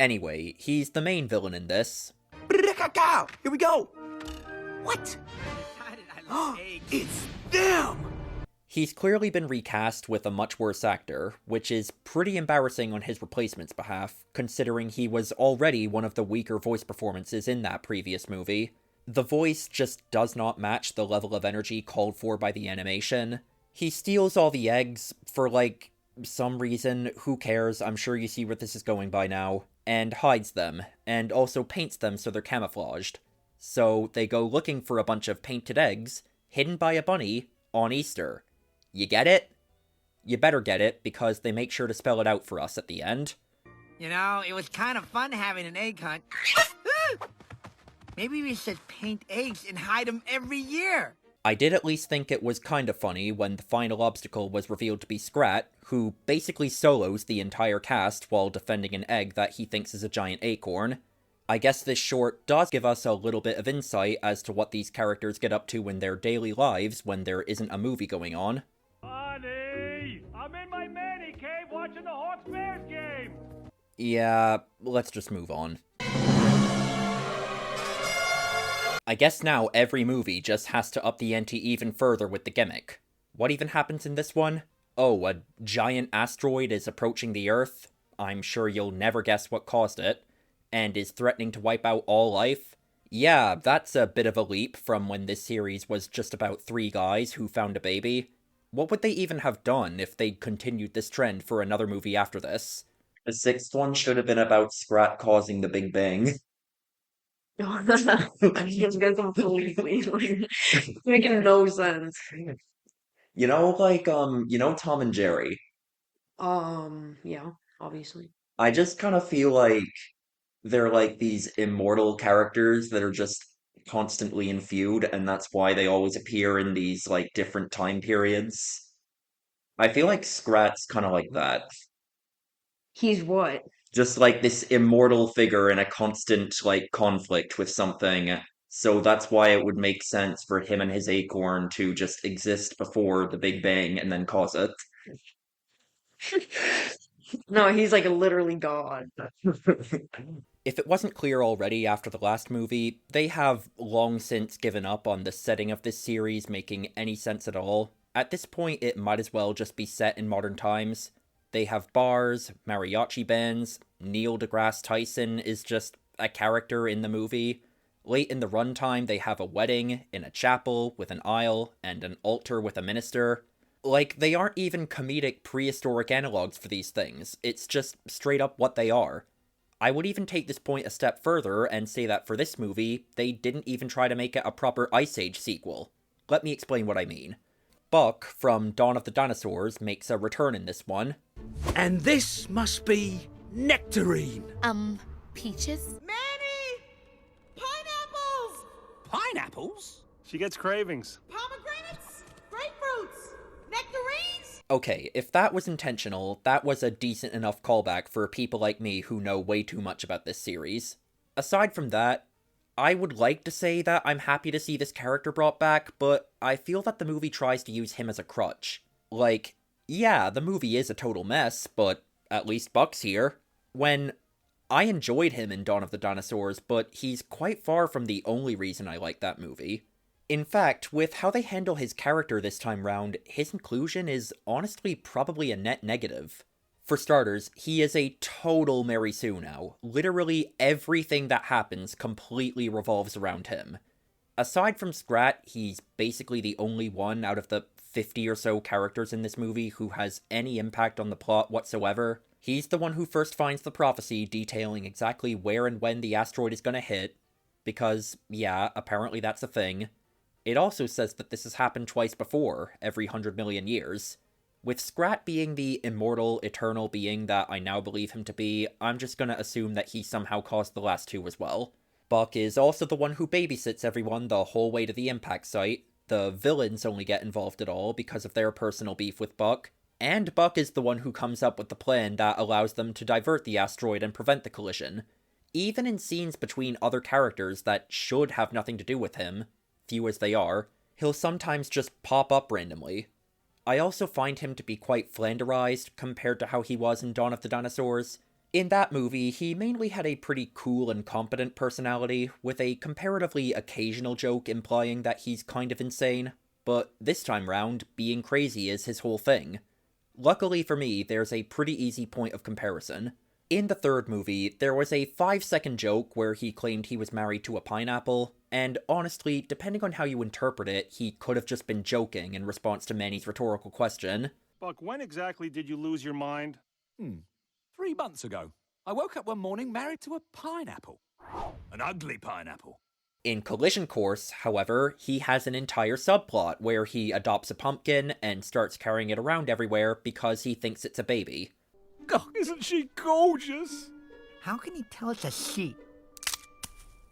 Speaker 1: Anyway, he's the main villain in this.
Speaker 2: Here we go. What? It's them!
Speaker 1: He's clearly been recast with a much worse actor, which is pretty embarrassing on his replacement's behalf, considering he was already one of the weaker voice performances in that previous movie. The voice just does not match the level of energy called for by the animation. He steals all the eggs for, like, some reason, who cares, I'm sure you see where this is going by now, and hides them, and also paints them so they're camouflaged. So they go looking for a bunch of painted eggs, hidden by a bunny, on Easter. You get it? You better get it, because they make sure to spell it out for us at the end.
Speaker 2: You know, it was kind of fun having an egg hunt. Maybe we should paint eggs and hide them every year.
Speaker 1: I did at least think it was kind of funny when the final obstacle was revealed to be Scrat, who basically solos the entire cast while defending an egg that he thinks is a giant acorn. I guess this short does give us a little bit of insight as to what these characters get up to in their daily lives when there isn't a movie going on.
Speaker 4: Honey, I'm in my manny cave watching the Hawks-Bears game.
Speaker 1: Yeah, let's just move on. I guess now every movie just has to up the ante even further with the gimmick. What even happens in this one? Oh, a giant asteroid is approaching the Earth. I'm sure you'll never guess what caused it. And is threatening to wipe out all life. Yeah, that's a bit of a leap from when this series was just about 3 guys who found a baby. What would they even have done if they continued this trend for another movie after this? The 6th one should have been about Scrat causing the Big Bang.
Speaker 8: I'm just completely making no sense.
Speaker 1: You know, like, Tom and Jerry?
Speaker 8: Yeah, obviously.
Speaker 1: I just kind of feel like they're like these immortal characters that are just constantly in feud, and that's why they always appear in these, like, different time periods. I feel like Scrat's kind of like that.
Speaker 8: He's what?
Speaker 1: Just like this immortal figure in a constant, like, conflict with something. So that's why it would make sense for him and his acorn to just exist before the Big Bang and then cause it.
Speaker 8: No, he's like literally God.
Speaker 1: If it wasn't clear already after the last movie, they have long since given up on the setting of this series making any sense at all. At this point, it might as well just be set in modern times. They have bars, mariachi bands, Neil deGrasse Tyson is just a character in the movie. Late in the runtime, they have a wedding in a chapel with an aisle and an altar with a minister. Like, they aren't even comedic prehistoric analogs for these things. It's just straight up what they are. I would even take this point a step further and say that for this movie, they didn't even try to make it a proper Ice Age sequel. Let me explain what I mean. Buck from Dawn of the Dinosaurs makes a return in this one.
Speaker 2: And this must be nectarine.
Speaker 6: Peaches?
Speaker 10: Manny! Pineapples!
Speaker 2: Pineapples?
Speaker 4: She gets cravings.
Speaker 10: Pomegranates? Grapefruits? Nectarines?
Speaker 1: Okay, if that was intentional, that was a decent enough callback for people like me who know way too much about this series. Aside from that, I would like to say that I'm happy to see this character brought back, but I feel that the movie tries to use him as a crutch. Like, yeah, the movie is a total mess, but at least Buck's here. When I enjoyed him in Dawn of the Dinosaurs, but he's quite far from the only reason I like that movie. In fact, with how they handle his character this time round, his inclusion is honestly probably a net negative. For starters, he is a total Mary Sue now. Literally everything that happens completely revolves around him. Aside from Scrat, he's basically the only one out of the 50 or so characters in this movie who has any impact on the plot whatsoever. He's the one who first finds the prophecy detailing exactly where and when the asteroid is gonna hit, because, yeah, apparently that's a thing. It also says that this has happened twice before, every 100 million years. With Scrat being the immortal, eternal being that I now believe him to be, I'm just gonna assume that he somehow caused the last two as well. Buck is also the one who babysits everyone the whole way to the impact site. The villains only get involved at all because of their personal beef with Buck. And Buck is the one who comes up with the plan that allows them to divert the asteroid and prevent the collision. Even in scenes between other characters that should have nothing to do with him, few as they are, he'll sometimes just pop up randomly. I also find him to be quite flanderized compared to how he was in Dawn of the Dinosaurs. In that movie, he mainly had a pretty cool and competent personality, with a comparatively occasional joke implying that he's kind of insane, but this time round, being crazy is his whole thing. Luckily for me, there's a pretty easy point of comparison. In the third movie, there was a 5-second joke where he claimed he was married to a pineapple, and honestly, depending on how you interpret it, he could have just been joking in response to Manny's rhetorical question.
Speaker 4: Buck, when exactly did you lose your mind?
Speaker 7: 3 months ago, I woke up one morning married to a pineapple. An ugly pineapple.
Speaker 1: In Collision Course, however, he has an entire subplot where he adopts a pumpkin and starts carrying it around everywhere because he thinks it's a baby.
Speaker 7: God, isn't she gorgeous?
Speaker 2: How can you tell it's a she?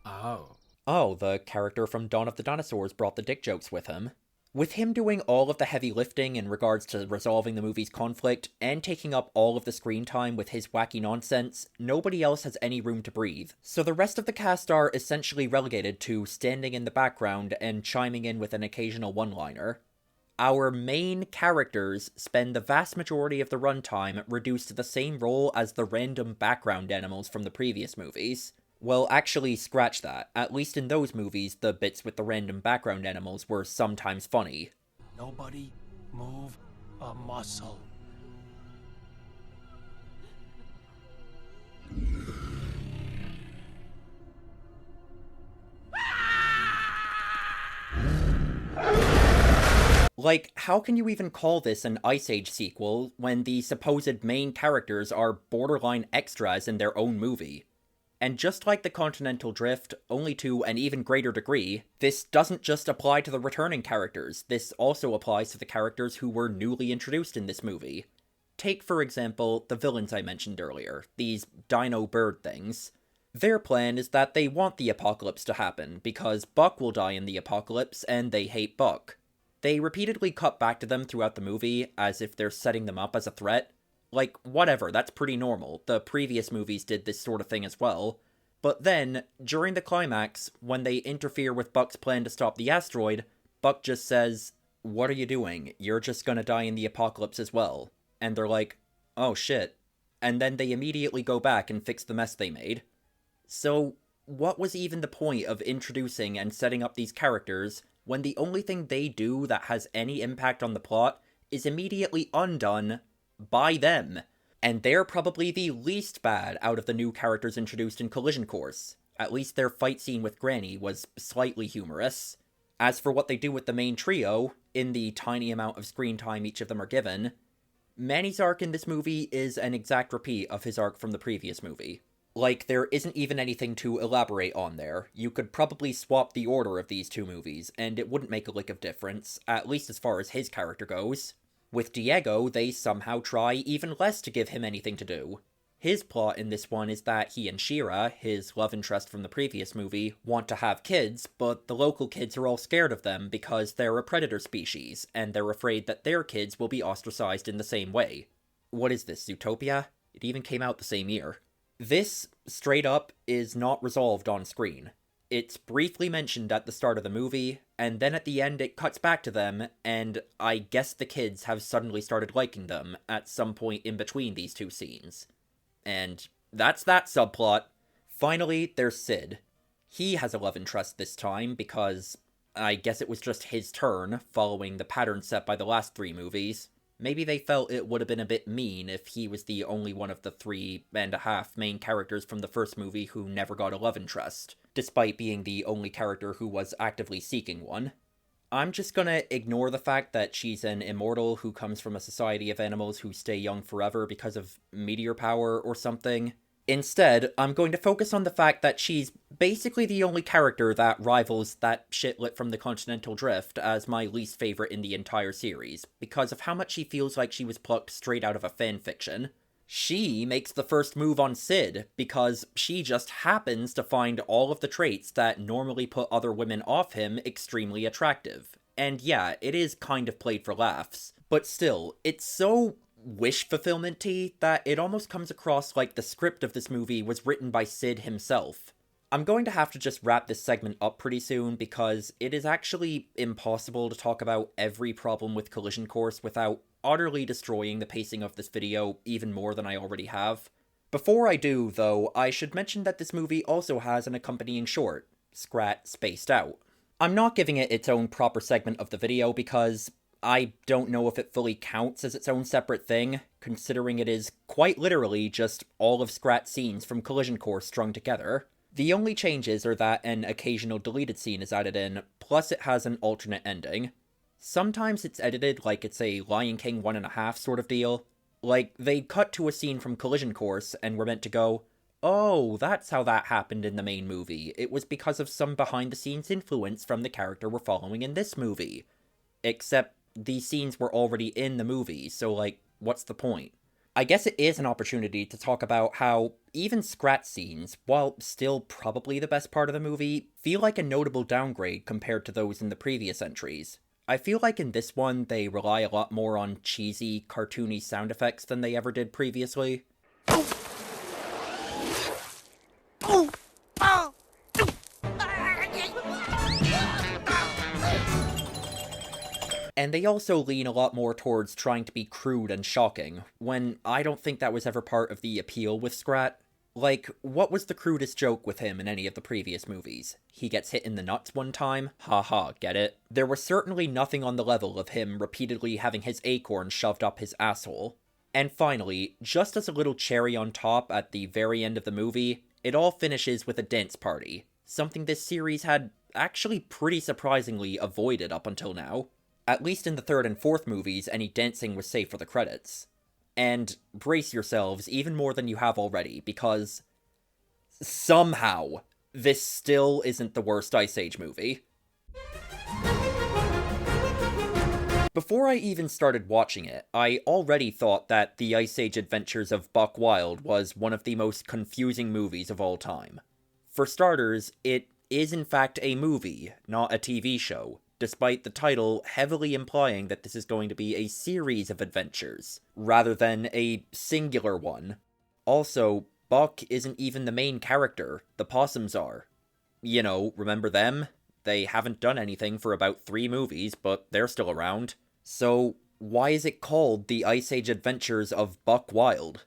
Speaker 1: Oh, the character from Dawn of the Dinosaurs brought the dick jokes with him. With him doing all of the heavy lifting in regards to resolving the movie's conflict, and taking up all of the screen time with his wacky nonsense, nobody else has any room to breathe. So the rest of the cast are essentially relegated to standing in the background and chiming in with an occasional one-liner. Our main characters spend the vast majority of the runtime reduced to the same role as the random background animals from the previous movies. Well, actually, scratch that. At least in those movies, the bits with the random background animals were sometimes funny.
Speaker 4: Nobody move a muscle.
Speaker 1: Like, how can you even call this an Ice Age sequel when the supposed main characters are borderline extras in their own movie? And just like the Continental Drift, only to an even greater degree, this doesn't just apply to the returning characters, this also applies to the characters who were newly introduced in this movie. Take, for example, the villains I mentioned earlier, these dino bird things. Their plan is that they want the apocalypse to happen, because Buck will die in the apocalypse, and they hate Buck. They repeatedly cut back to them throughout the movie, as if they're setting them up as a threat. Like, whatever, that's pretty normal. The previous movies did this sort of thing as well. But then, during the climax, when they interfere with Buck's plan to stop the asteroid, Buck just says, "What are you doing? You're just gonna die in the apocalypse as well." And they're like, "Oh shit." And then they immediately go back and fix the mess they made. So, what was even the point of introducing and setting up these characters when the only thing they do that has any impact on the plot is immediately undone by them? And they're probably the least bad out of the new characters introduced in Collision Course. At least their fight scene with Granny was slightly humorous. As for what they do with the main trio, in the tiny amount of screen time each of them are given, Manny's arc in this movie is an exact repeat of his arc from the previous movie. Like, there isn't even anything to elaborate on there. You could probably swap the order of these two movies, and it wouldn't make a lick of difference, at least as far as his character goes. With Diego, they somehow try even less to give him anything to do. His plot in this one is that he and Shira, his love interest from the previous movie, want to have kids, but the local kids are all scared of them because they're a predator species, and they're afraid that their kids will be ostracized in the same way. What is this, Zootopia? It even came out the same year. This, straight up, is not resolved on screen. It's briefly mentioned at the start of the movie, and then at the end it cuts back to them, and I guess the kids have suddenly started liking them at some point in between these two scenes. And that's that subplot. Finally, there's Sid. He has a love interest this time because I guess it was just his turn, following the pattern set by the last 3 movies. Maybe they felt it would have been a bit mean if he was the only one of the 3.5 main characters from the first movie who never got a love interest, despite being the only character who was actively seeking one. I'm just gonna ignore the fact that she's an immortal who comes from a society of animals who stay young forever because of meteor power or something. Instead, I'm going to focus on the fact that she's basically the only character that rivals that shitlet from the Continental Drift as my least favorite in the entire series, because of how much she feels like she was plucked straight out of a fanfiction. She makes the first move on Sid, because she just happens to find all of the traits that normally put other women off him extremely attractive. And yeah, it is kind of played for laughs, but still, it's so wish fulfillment-y that it almost comes across like the script of this movie was written by Sid himself. I'm going to have to just wrap this segment up pretty soon because it is actually impossible to talk about every problem with Collision Course without utterly destroying the pacing of this video even more than I already have. Before I do, though, I should mention that this movie also has an accompanying short, Scrat Spaced Out. I'm not giving it its own proper segment of the video because I don't know if it fully counts as its own separate thing, considering it is quite literally just all of Scrat's scenes from Collision Course strung together. The only changes are that an occasional deleted scene is added in, plus it has an alternate ending. Sometimes it's edited like it's a Lion King 1.5 sort of deal. Like, they cut to a scene from Collision Course and were meant to go, oh, that's how that happened in the main movie. It was because of some behind-the-scenes influence from the character we're following in this movie. Except these scenes were already in the movie, so, like, what's the point? I guess it is an opportunity to talk about how even Scrat scenes, while still probably the best part of the movie, feel like a notable downgrade compared to those in the previous entries. I feel like in this one, they rely a lot more on cheesy, cartoony sound effects than they ever did previously. And they also lean a lot more towards trying to be crude and shocking, when I don't think that was ever part of the appeal with Scrat. Like, what was the crudest joke with him in any of the previous movies? He gets hit in the nuts one time? Haha, get it? There was certainly nothing on the level of him repeatedly having his acorn shoved up his asshole. And finally, just as a little cherry on top at the very end of the movie, it all finishes with a dance party, something this series had actually pretty surprisingly avoided up until now. At least in the 3rd and 4th movies, any dancing was saved for the credits. And brace yourselves even more than you have already, because somehow this still isn't the worst Ice Age movie. Before I even started watching it, I already thought that The Ice Age Adventures of Buck Wild was one of the most confusing movies of all time. For starters, it is in fact a movie, not a TV show, despite the title heavily implying that this is going to be a series of adventures, rather than a singular one. Also, Buck isn't even the main character, the possums are. You know, remember them? They haven't done anything for about 3 movies, but they're still around. So, why is it called The Ice Age Adventures of Buck Wild?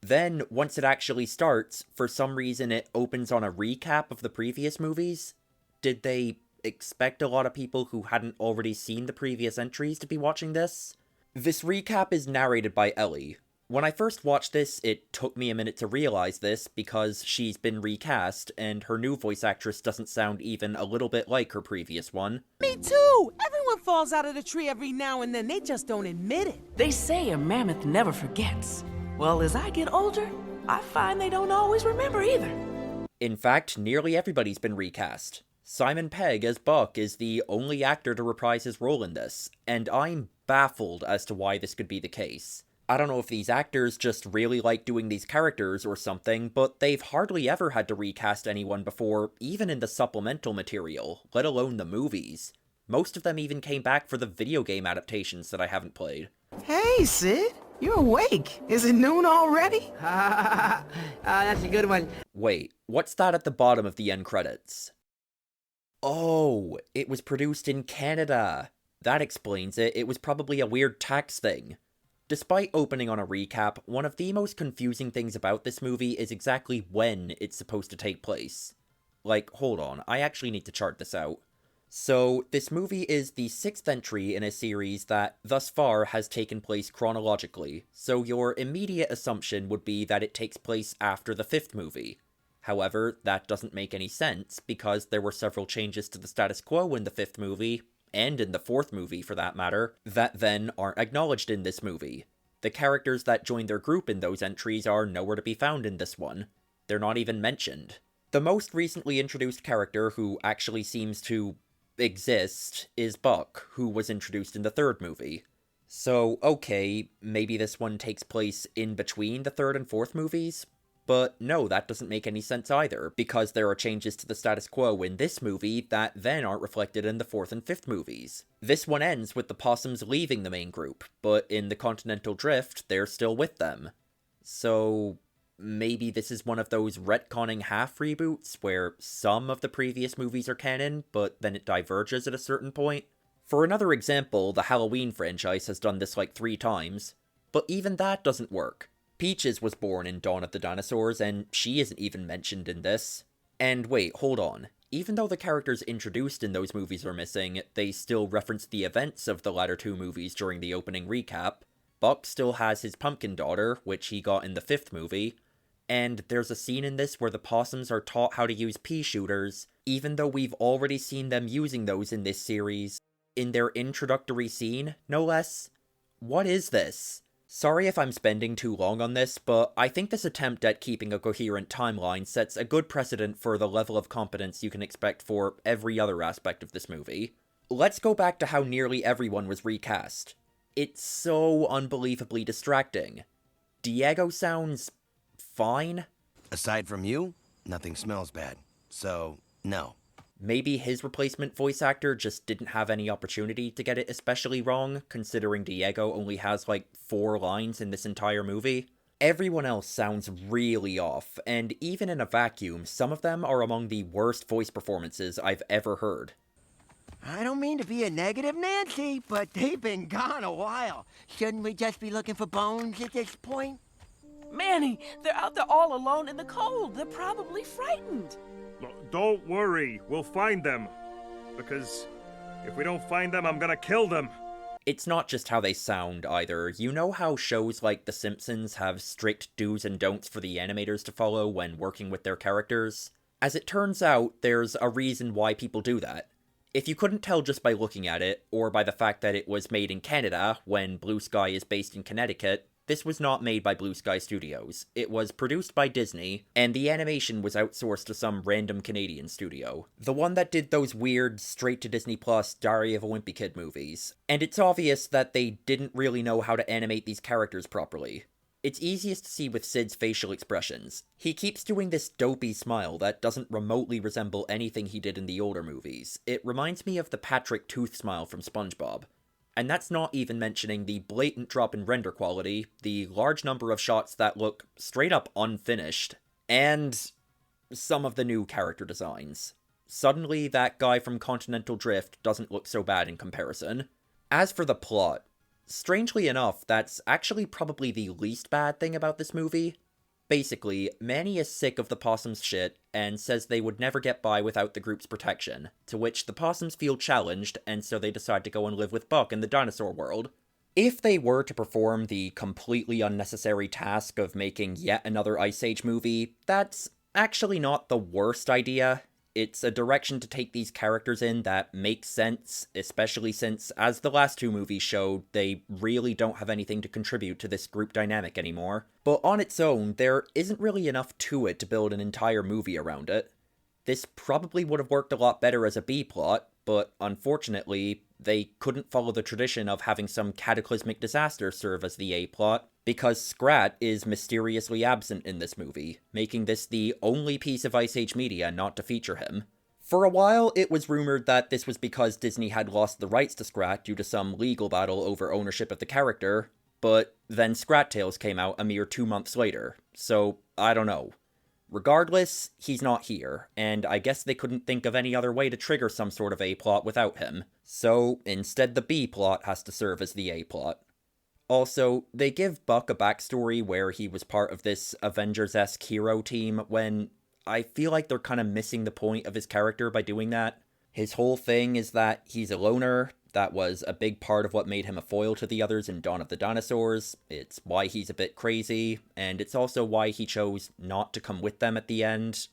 Speaker 1: Then, once it actually starts, for some reason it opens on a recap of the previous movies? Did they expect a lot of people who hadn't already seen the previous entries to be watching this? This recap is narrated by Ellie. When I first watched this, it took me a minute to realize this because she's been recast, and her new voice actress doesn't sound even a little bit like her previous one.
Speaker 10: Me too! Everyone falls out of the tree every now and then, they just don't admit it.
Speaker 2: They say a mammoth never forgets. Well, as I get older, I find they don't always remember either.
Speaker 1: In fact, nearly everybody's been recast. Simon Pegg as Buck is the only actor to reprise his role in this, and I'm baffled as to why this could be the case. I don't know if these actors just really like doing these characters or something, but they've hardly ever had to recast anyone before, even in the supplemental material, let alone the movies. Most of them even came back for the video game adaptations that I haven't played.
Speaker 10: Hey, Sid, you're awake. Is it noon already?
Speaker 2: That's a good one.
Speaker 1: Wait, what's that at the bottom of the end credits? Oh, it was produced in Canada. That explains it. It was probably a weird tax thing. Despite opening on a recap, one of the most confusing things about this movie is exactly when it's supposed to take place. Like, hold on, I actually need to chart this out. So, this movie is the 6th entry in a series that, thus far, has taken place chronologically, so your immediate assumption would be that it takes place after the 5th movie. However, that doesn't make any sense, because there were several changes to the status quo in the 5th movie, and in the 4th movie for that matter, that then aren't acknowledged in this movie. The characters that joined their group in those entries are nowhere to be found in this one. They're not even mentioned. The most recently introduced character who actually seems to exist is Buck, who was introduced in the 3rd movie. So, okay, maybe this one takes place in between the 3rd and 4th movies? But no, that doesn't make any sense either, because there are changes to the status quo in this movie that then aren't reflected in the 4th and 5th movies. This one ends with the possums leaving the main group, but in the Continental Drift, they're still with them. So, maybe this is one of those retconning half reboots where some of the previous movies are canon, but then it diverges at a certain point. For another example, the Halloween franchise has done this like 3 times, but even that doesn't work. Peaches was born in Dawn of the Dinosaurs, and she isn't even mentioned in this. And wait, hold on. Even though the characters introduced in those movies are missing, they still reference the events of the latter 2 movies during the opening recap. Buck still has his pumpkin daughter, which he got in the 5th movie. And there's a scene in this where the possums are taught how to use pea shooters, even though we've already seen them using those in this series. In their introductory scene, no less. What is this? Sorry if I'm spending too long on this, but I think this attempt at keeping a coherent timeline sets a good precedent for the level of competence you can expect for every other aspect of this movie. Let's go back to how nearly everyone was recast. It's so unbelievably distracting. Diego sounds fine.
Speaker 11: Aside from you, nothing smells bad. So, no.
Speaker 1: Maybe his replacement voice actor just didn't have any opportunity to get it especially wrong, considering Diego only has like 4 lines in this entire movie. Everyone else sounds really off, and even in a vacuum, some of them are among the worst voice performances I've ever heard.
Speaker 12: I don't mean to be a negative Nancy, but they've been gone a while. Shouldn't we just be looking for bones at this point?
Speaker 10: Manny, they're out there all alone in the cold. They're probably frightened.
Speaker 3: Don't worry, we'll find them. Because if we don't find them, I'm gonna kill them.
Speaker 1: It's not just how they sound, either. You know how shows like The Simpsons have strict do's and don'ts for the animators to follow when working with their characters? As it turns out, there's a reason why people do that. If you couldn't tell just by looking at it, or by the fact that it was made in Canada, when Blue Sky is based in Connecticut, this was not made by Blue Sky Studios. It was produced by Disney, and the animation was outsourced to some random Canadian studio. The one that did those weird, straight-to-Disney Plus Diary of a Wimpy Kid movies. And it's obvious that they didn't really know how to animate these characters properly. It's easiest to see with Sid's facial expressions. He keeps doing this dopey smile that doesn't remotely resemble anything he did in the older movies. It reminds me of the Patrick Tooth smile from SpongeBob. And that's not even mentioning the blatant drop in render quality, the large number of shots that look straight up unfinished, and some of the new character designs. Suddenly, that guy from Continental Drift doesn't look so bad in comparison. As for the plot, strangely enough, that's actually probably the least bad thing about this movie. Basically, Manny is sick of the possums' shit and says they would never get by without the group's protection, to which the possums feel challenged, and so they decide to go and live with Buck in the dinosaur world. If they were to perform the completely unnecessary task of making yet another Ice Age movie, that's actually not the worst idea. It's a direction to take these characters in that makes sense, especially since, as the last 2 movies showed, they really don't have anything to contribute to this group dynamic anymore. But on its own, there isn't really enough to it to build an entire movie around it. This probably would have worked a lot better as a B-plot, but unfortunately, they couldn't follow the tradition of having some cataclysmic disaster serve as the A-plot, because Scrat is mysteriously absent in this movie, making this the only piece of Ice Age media not to feature him. For a while, it was rumored that this was because Disney had lost the rights to Scrat due to some legal battle over ownership of the character, but then Scrat Tales came out a mere 2 months later, so I don't know. Regardless, he's not here, and I guess they couldn't think of any other way to trigger some sort of A-plot without him, so instead the B-plot has to serve as the A-plot. Also, they give Buck a backstory where he was part of this Avengers-esque hero team when I feel like they're kind of missing the point of his character by doing that. His whole thing is that he's a loner. That was a big part of what made him a foil to the others in Dawn of the Dinosaurs. It's why he's a bit crazy, and it's also why he chose not to come with them at the end.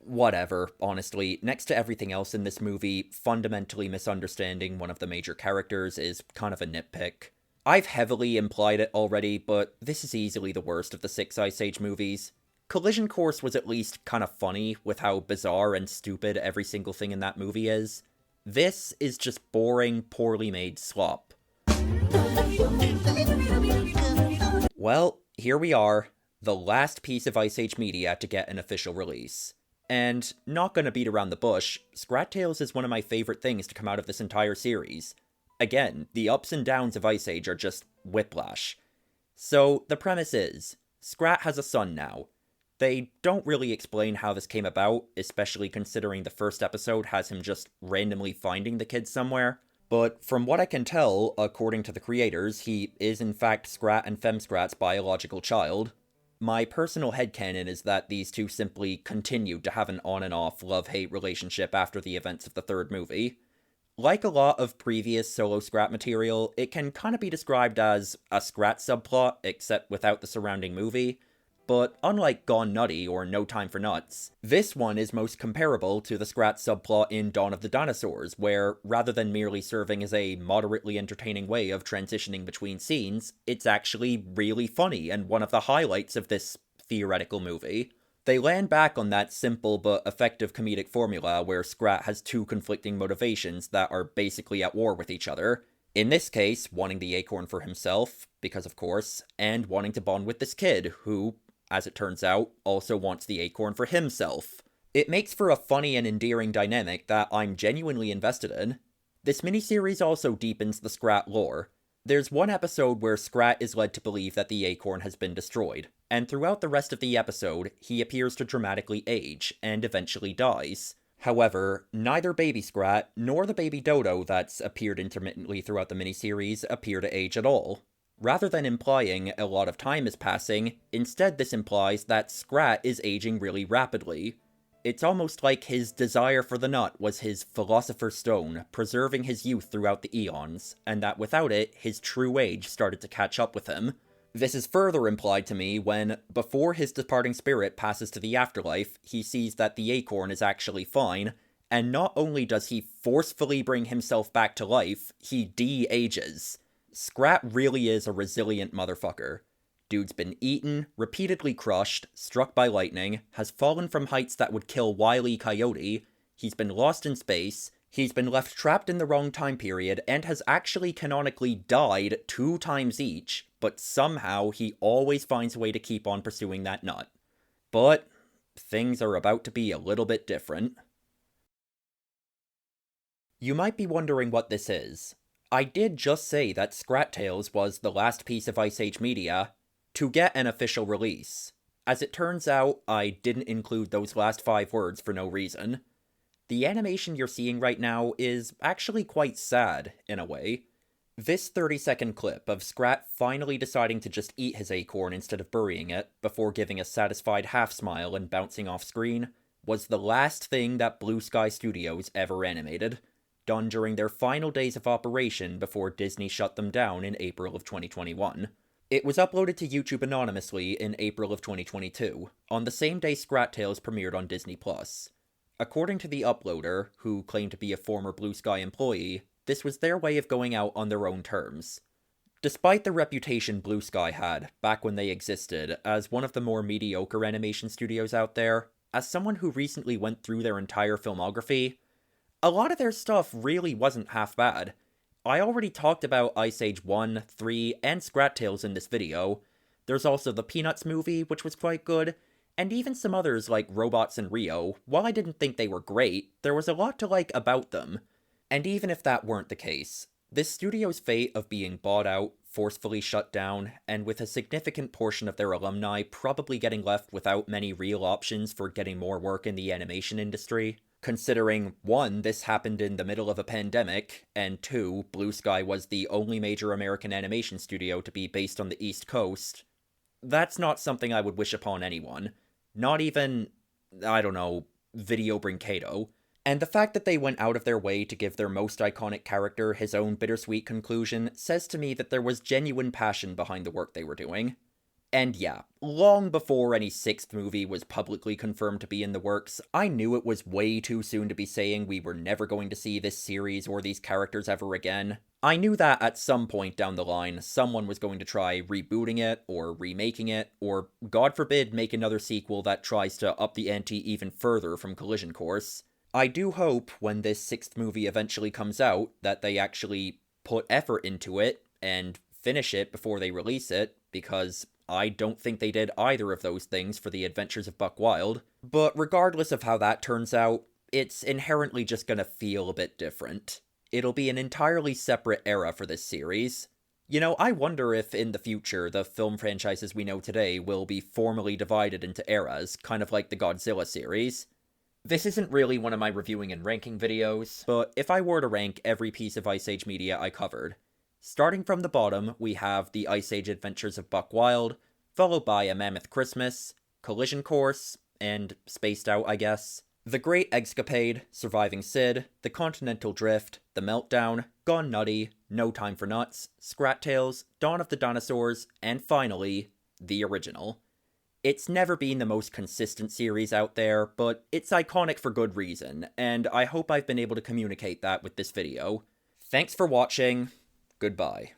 Speaker 1: Whatever, honestly. Next to everything else in this movie, fundamentally misunderstanding one of the major characters is kind of a nitpick. I've heavily implied it already, but this is easily the worst of the 6 Ice Age movies. Collision Course was at least kind of funny with how bizarre and stupid every single thing in that movie is. This is just boring, poorly made slop. Well, here we are, the last piece of Ice Age media to get an official release. And not gonna beat around the bush, Scrat Tales is one of my favorite things to come out of this entire series. Again, the ups and downs of Ice Age are just whiplash. So, the premise is, Scrat has a son now. They don't really explain how this came about, especially considering the first episode has him just randomly finding the kid somewhere. But from what I can tell, according to the creators, he is in fact Scrat and Femscrat's biological child. My personal headcanon is that these two simply continued to have an on and off love-hate relationship after the events of the third movie. Like a lot of previous solo Scrat material, it can kind of be described as a Scrat subplot, except without the surrounding movie. But unlike Gone Nutty or No Time for Nuts, this one is most comparable to the Scrat subplot in Dawn of the Dinosaurs, where rather than merely serving as a moderately entertaining way of transitioning between scenes, it's actually really funny and one of the highlights of this theoretical movie. They land back on that simple but effective comedic formula where Scrat has two conflicting motivations that are basically at war with each other. In this case, wanting the acorn for himself, because of course, and wanting to bond with this kid, who, as it turns out, also wants the acorn for himself. It makes for a funny and endearing dynamic that I'm genuinely invested in. This miniseries also deepens the Scrat lore. There's one episode where Scrat is led to believe that the acorn has been destroyed, and throughout the rest of the episode, he appears to dramatically age, and eventually dies. However, neither Baby Scrat, nor the baby Dodo that's appeared intermittently throughout the miniseries appear to age at all. Rather than implying a lot of time is passing, instead this implies that Scrat is aging really rapidly. It's almost like his desire for the nut was his philosopher's stone, preserving his youth throughout the eons, and that without it, his true age started to catch up with him. This is further implied to me when, before his departing spirit passes to the afterlife, he sees that the acorn is actually fine, and not only does he forcefully bring himself back to life, he de-ages. Scrat really is a resilient motherfucker. Dude's been eaten, repeatedly crushed, struck by lightning, has fallen from heights that would kill Wile E. Coyote, he's been lost in space, he's been left trapped in the wrong time period, and has actually canonically died 2 times each, but somehow he always finds a way to keep on pursuing that nut. But things are about to be a little bit different. You might be wondering what this is. I did just say that Scrat Tales was the last piece of Ice Age media to get an official release. As it turns out, I didn't include those last 5 words for no reason. The animation you're seeing right now is actually quite sad, in a way. This 30-second clip of Scrat finally deciding to just eat his acorn instead of burying it, before giving a satisfied half-smile and bouncing off screen, was the last thing that Blue Sky Studios ever animated, done during their final days of operation before Disney shut them down in April of 2021. It was uploaded to YouTube anonymously in April of 2022, on the same day Scrat Tales premiered on Disney+. According to the uploader, who claimed to be a former Blue Sky employee, this was their way of going out on their own terms. Despite the reputation Blue Sky had, back when they existed, as one of the more mediocre animation studios out there, as someone who recently went through their entire filmography, a lot of their stuff really wasn't half bad. I already talked about Ice Age 1, 3, and Scrat Tales in this video. There's also the Peanuts movie, which was quite good, and even some others like Robots and Rio. While I didn't think they were great, there was a lot to like about them. And even if that weren't the case, this studio's fate of being bought out, forcefully shut down, and with a significant portion of their alumni probably getting left without many real options for getting more work in the animation industry, considering 1, this happened in the middle of a pandemic, and 2, Blue Sky was the only major American animation studio to be based on the East Coast. That's not something I would wish upon anyone. Not even, I don't know, Video Brinkado. And the fact that they went out of their way to give their most iconic character his own bittersweet conclusion says to me that there was genuine passion behind the work they were doing. And yeah, long before any 6th movie was publicly confirmed to be in the works, I knew it was way too soon to be saying we were never going to see this series or these characters ever again. I knew that at some point down the line, someone was going to try rebooting it, or remaking it, or, God forbid, make another sequel that tries to up the ante even further from Collision Course. I do hope, when this 6th movie eventually comes out, that they actually put effort into it, and finish it before they release it, because I don't think they did either of those things for the Adventures of Buck Wild. But regardless of how that turns out, it's inherently just gonna feel a bit different. It'll be an entirely separate era for this series. You know, I wonder if in the future the film franchises we know today will be formally divided into eras, kind of like the Godzilla series. This isn't really one of my reviewing and ranking videos, but if I were to rank every piece of Ice Age media I covered, starting from the bottom, we have the Ice Age Adventures of Buck Wild, followed by A Mammoth Christmas, Collision Course, and spaced out, I guess, The Great Egg-scapade, Surviving Sid, The Continental Drift, The Meltdown, Gone Nutty, No Time for Nuts, Scrat Tales, Dawn of the Dinosaurs, and finally, the original. It's never been the most consistent series out there, but it's iconic for good reason, and I hope I've been able to communicate that with this video. Thanks for watching. Goodbye.